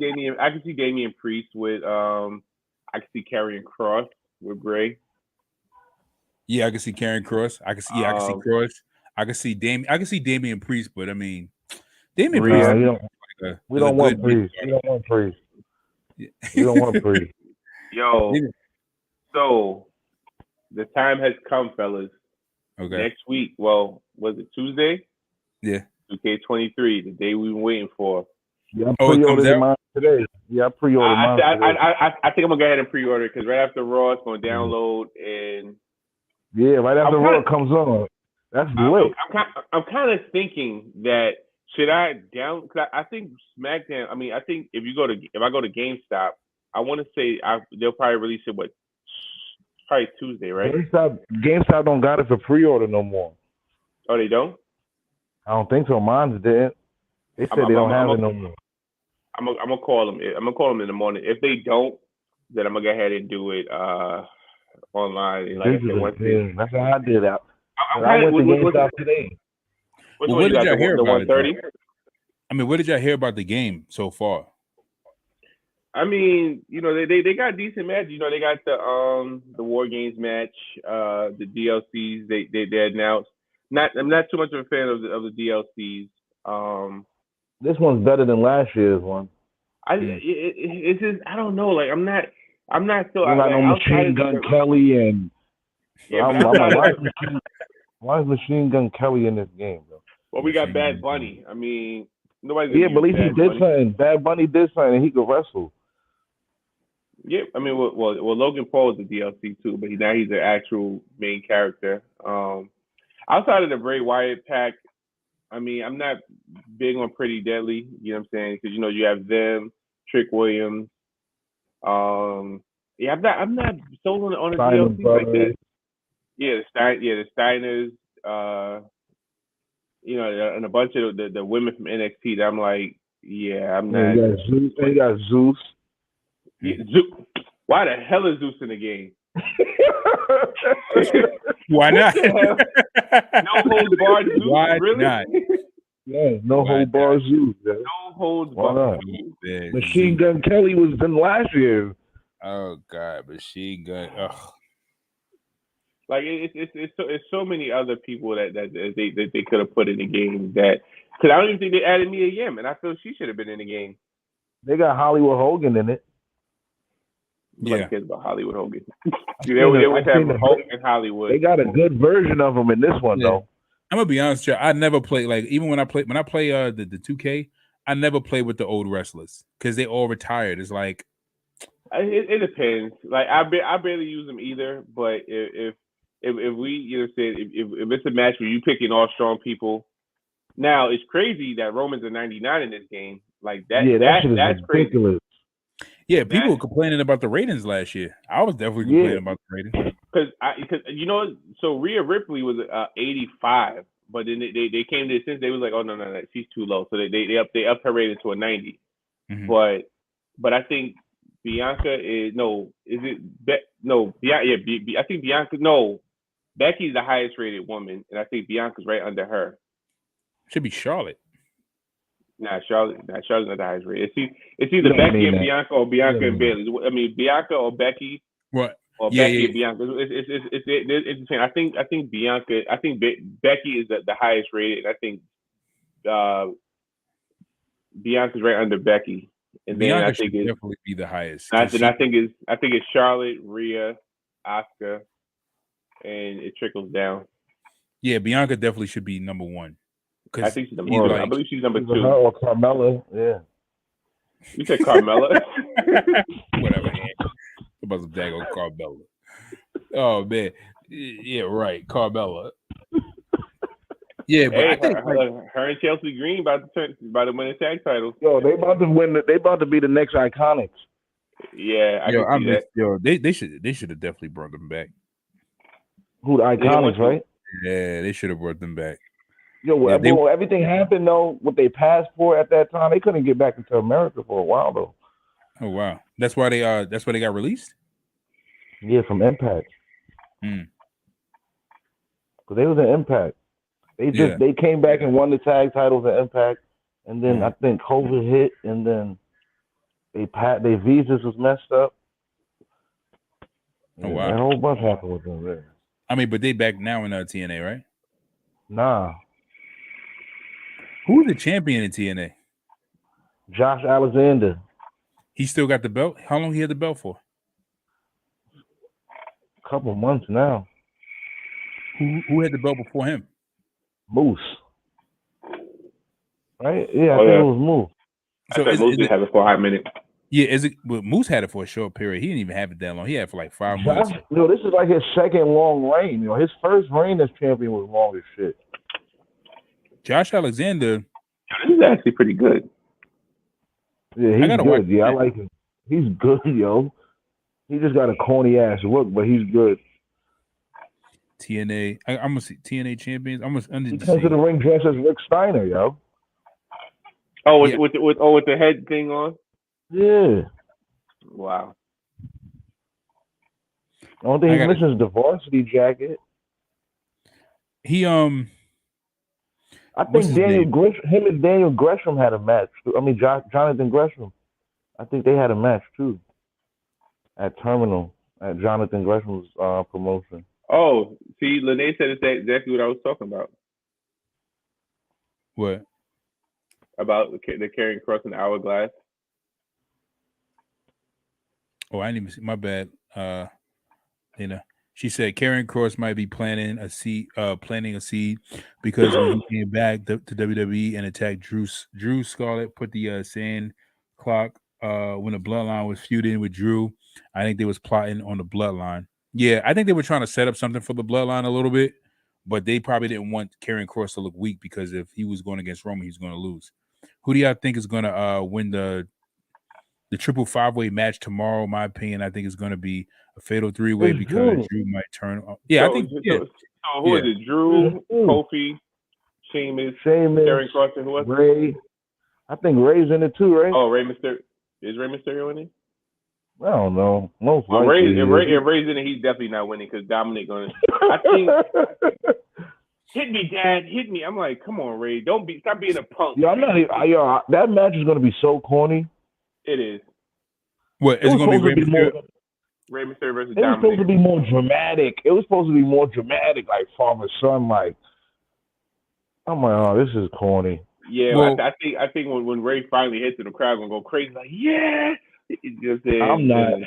see Damian Priest with I can see Karrion Kross with Bray. Yeah, I can see Karrion Kross. I can see Kross. I can see Damian Priest, but I mean, Damian Priest. We don't want Priest. We don't want Priest. We don't want Priest. Yo, so the time has come, fellas. Okay. Next week, well, was it Tuesday? Yeah. 2K23, the day we've been waiting for. Yeah, I pre-ordered mine today. Yeah, I pre-ordered mine today. I think I'm gonna go ahead and pre-order because right after Raw, it's gonna download and. Yeah, right after Raw comes on. That's lit. I'm kind of thinking that should I down? Because I think SmackDown. I mean, I think if I go to GameStop, I want to say they'll probably release it. Probably Tuesday, right? GameStop don't got it for pre-order no more. Oh, they don't? I don't think so. Mine did. They said they don't have it no more. I'm gonna call them. I'm gonna call them in the morning. If they don't, then I'm gonna go ahead and do it online. Like that's how I did that. I went to GameStop today. What did y'all hear about 130? I mean, what did y'all hear about the game so far? I mean, they got decent matches. They got the War Games match, the DLCs they announced. I'm not too much of a fan of the DLCs. This one's better than last year's one. It's just I don't know. Like I'm not so. You got no Machine Gun Kelly and. Yeah, why is Machine Gun Kelly in this game, though? Well, we got Bad Bunny. I mean, nobody's. Yeah, but at least he did something. Bad Bunny did something, and he could wrestle. Yeah, I mean, well, Logan Paul is a DLC too, but now he's an actual main character. Outside of the Bray Wyatt pack, I mean, I'm not big on Pretty Deadly. You know what I'm saying? Because you have them, Trick Williams. Yeah, I'm not sold on a DLC like that. Yeah, the Steiners. And a bunch of the women from NXT. That I'm like, yeah, I'm not. You got Zeus. Yeah, Zeus. Why the hell is Zeus in the game? Why not? No holds barred. Why really? not? Yeah, no Why hold bars used. No holds Why barred. not? Machine Gun Kelly was in last year. Oh God, Machine Gun. Ugh. Like it's so many other people that they could have put in the game that because I don't even think they added Mia Yim, and I feel she should have been in the game. They got Hollywood Hogan in it. Nobody cares about Hollywood Hogan. They always have Hulk and Hollywood. They got a good version of him in this one though. I'm gonna be honest, I never play like even when I play the 2K, I never play with the old wrestlers because they all retired. It's like it depends. Like I barely use them either, but if we said if it's a match where you picking all strong people, now it's crazy that Roman's a 99 in this game. Like that. Yeah, that's ridiculous. Crazy. Yeah, people were complaining about the ratings last year. I was definitely complaining about the ratings because so Rhea Ripley was 85, but then they came to since they was like, oh no, she's too low, so they upped her rating to a 90. Mm-hmm. But I think Bianca is I think Bianca Becky's the highest rated woman, and I think Bianca's right under her. Should be Charlotte. Nah, Charlotte's not the highest rated. It's either Becky and Bianca or Bianca and Bayley. I mean, Bianca or Becky. What? Or Becky and Bianca. It's insane. I think Bianca. I think Becky is the highest rated, and I think Bianca's right under Becky. And Bianca then I think should definitely be the highest. I think it's Charlotte, Rhea, Asuka, and it trickles down. Yeah, Bianca definitely should be number one. I think she's number one. I believe she's number 2. Or Carmella, yeah. You said Carmella? Whatever. About some daggone Carmella. Oh man, yeah, right, Carmella. Yeah, but I think her and Chelsea Green about to win the tag titles. Yo, they about to win. They about to be the next Iconics. Yeah, I can see that. Yo, they should have definitely brought them back. Who, the Iconics, right? Yeah, they should have brought them back. Yo, everything happened though with their passport at that time. They couldn't get back into America for a while though. Oh wow, that's why they got released. Yeah, from Impact. Because they was in Impact. They came back and won the tag titles at Impact, and then I think COVID hit, and then their visas was messed up. Oh wow, a whole bunch happened with them there. I mean, but they back now in TNA, right? Nah. Who's the champion in TNA? Josh Alexander. He still got the belt? How long he had the belt for? A couple months now. Who had the belt before him? Moose. Right? Yeah, I think it was Moose. So Moose didn't have it for a hot minute. Yeah, well, Moose had it for a short period. He didn't even have it that long. He had it for like 5 months. This is like his second long reign. His first reign as champion was long as shit. Josh Alexander. This is actually pretty good. Yeah, he's good. Yeah, I like him. He's good, yo. He just got a corny ass look, but he's good. TNA. I'm gonna see TNA champions. He comes to the ring dressed as Rick Steiner, yo. Oh, with the head thing on. Yeah. Wow. The only thing he's missing is the varsity jacket. I think him and Daniel Gresham had a match. I mean, Jonathan Gresham. I think they had a match too at Terminal at Jonathan Gresham's promotion. Oh, see, Lene said it's exactly what I was talking about. What? About the Karrion Kross and the Hourglass. Oh, I didn't even see. My bad. She said Karrion Kross might be planting a seed because when he came back to WWE and attacked Drew Scarlett, put the sand clock when the Bloodline was feuding with Drew. I think they was plotting on the Bloodline. Yeah, I think they were trying to set up something for the Bloodline a little bit, but they probably didn't want Karrion Kross to look weak because if he was going against Roman, he's going to lose. Who do y'all think is going to win the triple 5-way match tomorrow? In my opinion, I think it's going to be a fatal 3-way because Drew might turn. Yeah, I think. So who is it? Drew, Kofi, Sheamus, Karrion Kross, and who else? Ray. I think Ray's in it too, right? Oh, Rey Mysterio. Is Rey Mysterio in it? I don't know. Most Well, likely. if Ray's in it, he's definitely not winning because Dominic gonna. I think. Hit me, Dad. Hit me. I'm like, come on, Ray. Stop being a punk. Yo, I'm not. Yo, that match is gonna be so corny. It is. What is it going to be? Rey Mysterio versus It was supposed to be more dramatic. It was supposed to be more dramatic, like father son. Like, I'm like, oh, this is corny. Yeah, well, I think when Ray finally hits it, the crowd gonna go crazy. Like, yeah. I'm not.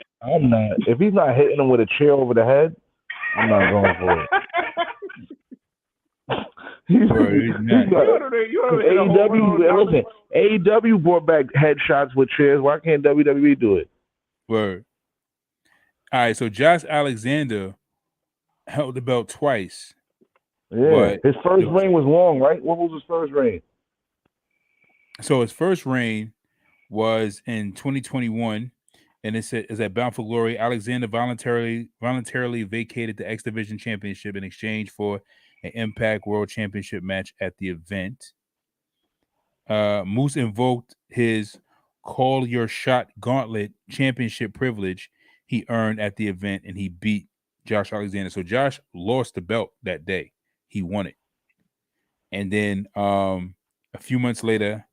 If he's not hitting him with a chair over the head, I'm not going for it. Listen, AEW brought back headshots with chairs. Why can't WWE do it? Word. All right, so Josh Alexander held the belt twice. Yeah, his first reign was long, right? What was his first reign? So his first reign was in 2021, and it is at Bound for Glory. Alexander voluntarily vacated the X Division Championship in exchange for an Impact World Championship match at the event. Moose invoked his Call Your Shot Gauntlet Championship privilege he earned at the event, and he beat Josh Alexander. So Josh lost the belt that day. He won it. And then a few months later,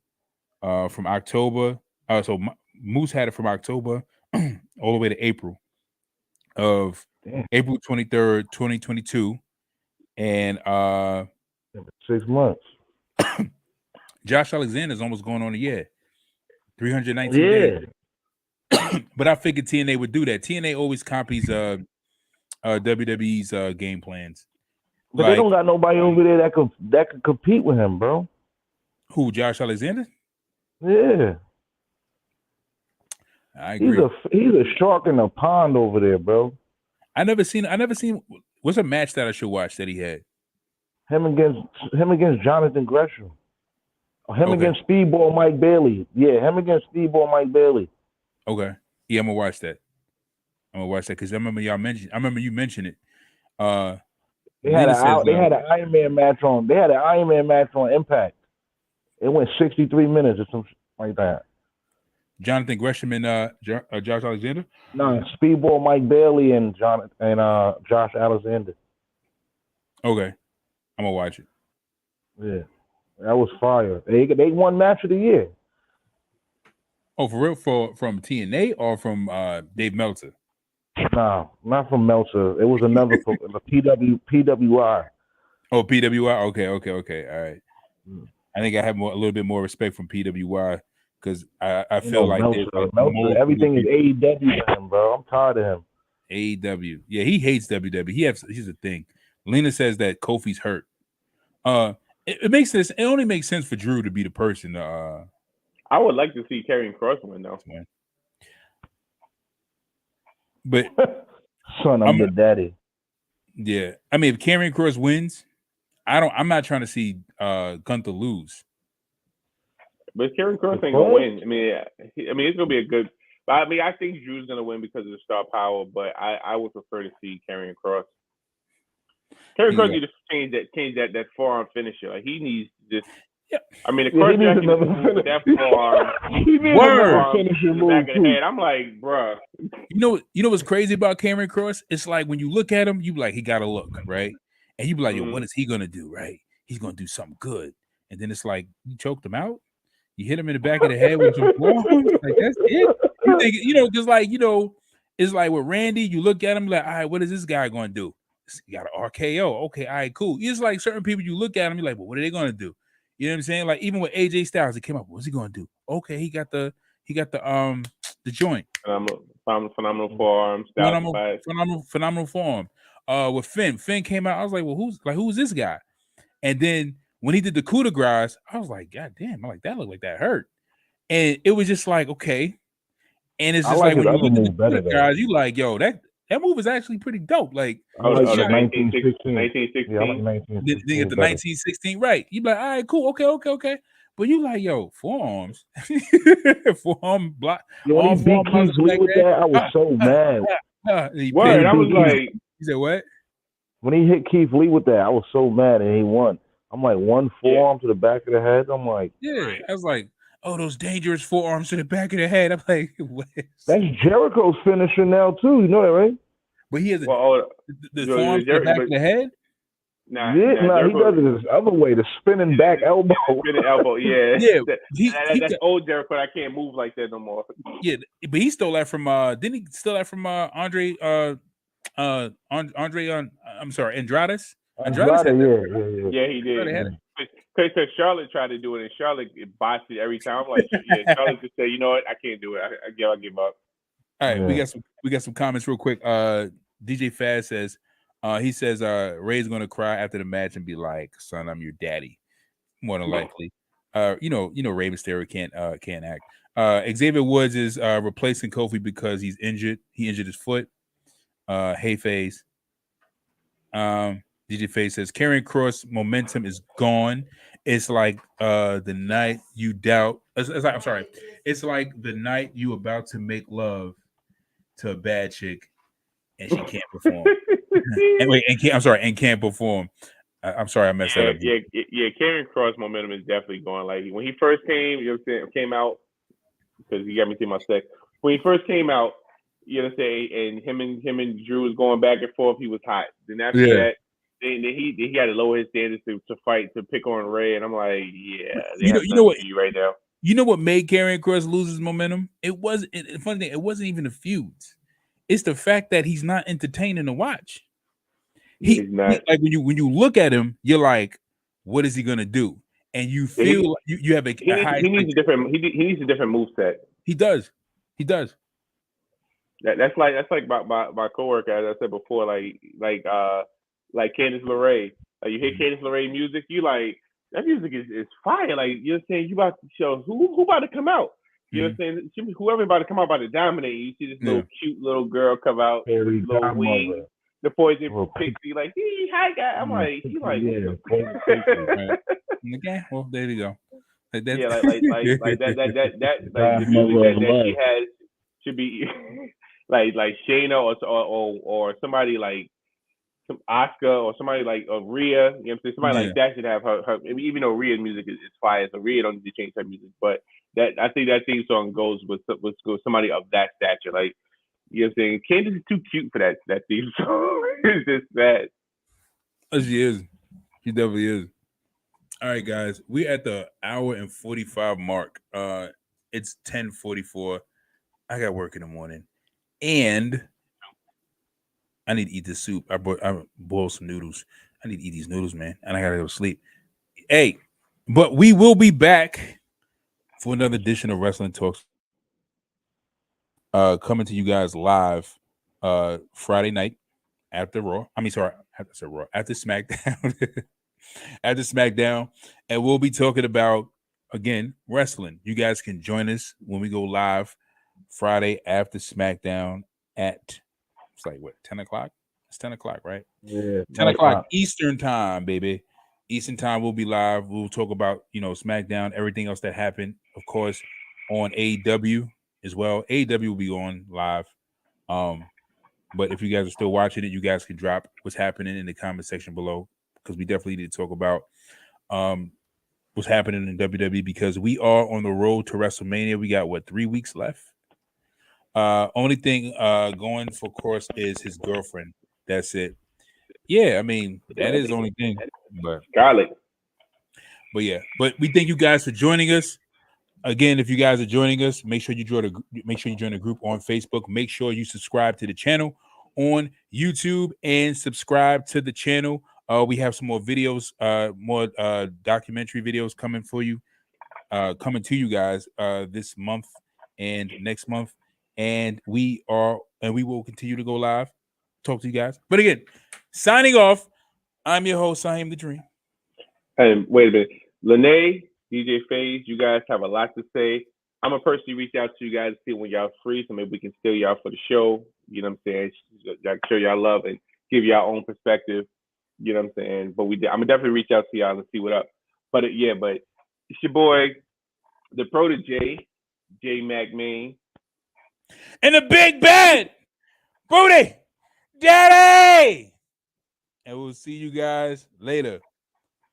from October, so Moose had it from October all the way to April 23rd, 2022. And 6 months. Josh Alexander is almost going on a year. 319 days. But I figured TNA would do that. TNA always copies WWE's game plans. But they don't got nobody over there that could compete with him, bro. Who, Josh Alexander? Yeah. I agree. He's a shark in a pond over there, bro. I never seen what's a match that I should watch that he had? Him against Jonathan Gresham. Him against Speedball Mike Bailey. Yeah, him against Speedball Mike Bailey. Okay. Yeah, I'm gonna watch that. Because I remember you mentioned it. They had an Iron Man match on. They had an Iron Man match on Impact. It went 63 minutes or something like that. Jonathan Gresham and Josh Alexander? No, Speedball Mike Bailey and Josh Alexander. Okay. I'm gonna watch it. Yeah. That was fire. They won match of the year. Oh, for real? From TNA or from Dave Meltzer? No, not from Meltzer. It was another PWI. Oh, PWI. Okay. All right. I think I have a little bit more respect from PWI because I feel like Meltzer, everything is AEW to him, bro. I'm tired of him. AEW. Yeah, he hates WWE. He's a thing. Lena says that Kofi's hurt. It makes sense. It only makes sense for Drew to be the person. I would like to see Karrion Kross win though. But son, I'm the daddy. Yeah, I mean, if Karrion Kross wins, I'm not trying to see Gunther lose. But Karrion Kross ain't gonna win. I mean, it's gonna be a good. I mean, I think Drew's gonna win because of the star power. But I would prefer to see Karrion Kross. Karrion Kross needs to change that forearm finisher. Like he needs to just. Yeah. I mean, the cardiac move with that forearm. He needs another finisher move back of the head. I'm like, bruh. You know what's crazy about Karrion Kross? It's like when you look at him, you be like, he got to look, right? And you be like, yo, what is he gonna do, right? He's gonna do something good. And then it's like you choked him out. You hit him in the back of the head with some forearms. Like that's it. You think, because it's like with Randy. You look at him like, all right, what is this guy gonna do? He got an RKO. Okay, all right, cool. It's like certain people you look at him, you're like, well, what are they gonna do? You know what I'm saying? Like even with AJ Styles, it came up. What's he gonna do? Okay, he got the joint. Phenomenal forearm. Phenomenal form. With Finn came out. I was like, well, who's this guy? And then when he did the coup de grace, I was like, God damn! I'm like, that looked like that hurt. And it was just like, okay. And it's just like when you look at the coup de grace, you like, yo, that move is actually pretty dope. Like, I like the 1916. 1916. Yeah, I like 1916. The 1916, right? You be like, all right, cool, okay. But you like, yo, forearms, forearm block. When he beat Keith Lee with that, I was so mad. What? I was like, he said what? When he hit Keith Lee with that, I was so mad, and he won. I'm like, one forearm to the back of the head. I'm like, yeah. I was like, oh, those dangerous forearms to the back of the head. I'm like, what? That's Jericho's finisher now too. You know that, right? But he has the forearms to the back of the head. Nah, he does it this other way, the spinning back elbow. Spinning elbow, yeah. Yeah, that's old Jericho. I can't move like that no more. Yeah, but he stole that from didn't he steal that from Andre I'm sorry, Andrade, Yeah, he did. Because Charlotte tried to do it, and Charlotte botched it every time. I'm like, yeah, Charlotte just said, you know what, I can't do it. I give up. All right, we got some comments real quick. DJ Faz says, he says Ray's gonna cry after the match and be like, "Son, I'm your daddy." More than likely. You know, Rey Mysterio can't act. Xavier Woods is replacing Kofi because he's injured. He injured his foot. Hey Phase. DJ Phase says Karrion Kross momentum is gone. It's like the night you doubt. I'm sorry. It's like the night you about to make love to a bad chick and she can't perform. and can't perform. I'm sorry, I messed that up. Yeah. Karrion Kross momentum is definitely gone. Like when he first came, came out because he got me through my sex. When he first came out, you know what I'm saying, and him and Drew was going back and forth. He was hot. Then after that, then he had to lower his standards to fight to pick on Ray, and I'm like, yeah, you know what right now. You know what made Karrion Kross lose his momentum? It wasn't funny thing. It wasn't even the feuds. It's the fact that he's not entertaining to watch. He's not. Like when you look at him, you're like, what is he gonna do? And you feel you have a high. He needs a different. He needs a different moveset. He does. That's like my coworker, as I said before, like Candice LeRae. Like you hear Candice LeRae music, you like that music is fire. Like you're saying, you about to show who about to come out. You know what I'm saying? Whoever about to come out about to dominate. You see this little cute little girl come out, with little wings, the poison pixie, like hi guy. I'm like, he like, okay, well there you go. Like that the music that she has should be like Shayna or somebody like some Oscar or somebody like Rhea, you know what I'm saying? Somebody like that should have her even though Rhea's music is fire, so Rhea don't need to change her music. But I think that theme song goes with somebody of that stature. Like, you know what I'm saying? Candice is too cute for that theme song. It's just bad. She is. She definitely is. All right, guys. We're at the hour and 45 mark. It's 10:44. I got work in the morning. And I need to eat this soup. I boiled some noodles. I need to eat these noodles, man. And I gotta go to sleep. Hey, but we will be back for another edition of Wrestling Talks. Coming to you guys live Friday night after Raw. After SmackDown. After SmackDown. And we'll be talking about, again, wrestling. You guys can join us when we go live Friday after SmackDown at, it's like what, 10 o'clock? It's 10 o'clock, right? Yeah. 10 o'clock Eastern time, baby. Eastern time, we'll be live. We'll talk about, SmackDown, everything else that happened, of course, on AEW as well. AEW will be on live. But if you guys are still watching it, you guys can drop what's happening in the comment section below, because we definitely need to talk about what's happening in WWE, because we are on the road to WrestleMania. We got 3 weeks left. Only thing going for course is his girlfriend. That's it. Yeah, I mean, that is the only thing. But Scarlett. But yeah, but we thank you guys for joining us. Again, if you guys are joining us, make sure you join the group on Facebook. Make sure you subscribe to the channel on YouTube and subscribe to the channel. We have some more videos, more documentary videos coming for you, coming to you guys this month and next month. And we will continue to go live, talk to you guys. But again, signing off, I'm your host, Saheem the Dream. And wait a minute, Lene, DJ Faze, you guys have a lot to say. I'm gonna personally reach out to you guys to see when y'all free, so maybe we can steal y'all for the show. You know what I'm saying? Show y'all love and give y'all own perspective. You know what I'm saying? But I'm gonna definitely reach out to y'all and see what up. But but it's your boy, the protege, J Mac Main, and the big bad Booty Daddy. And we'll see you guys later.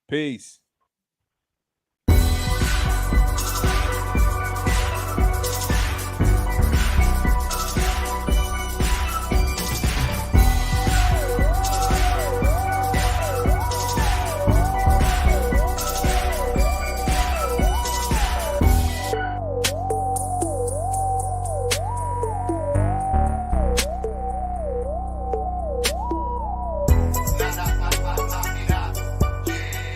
Peace.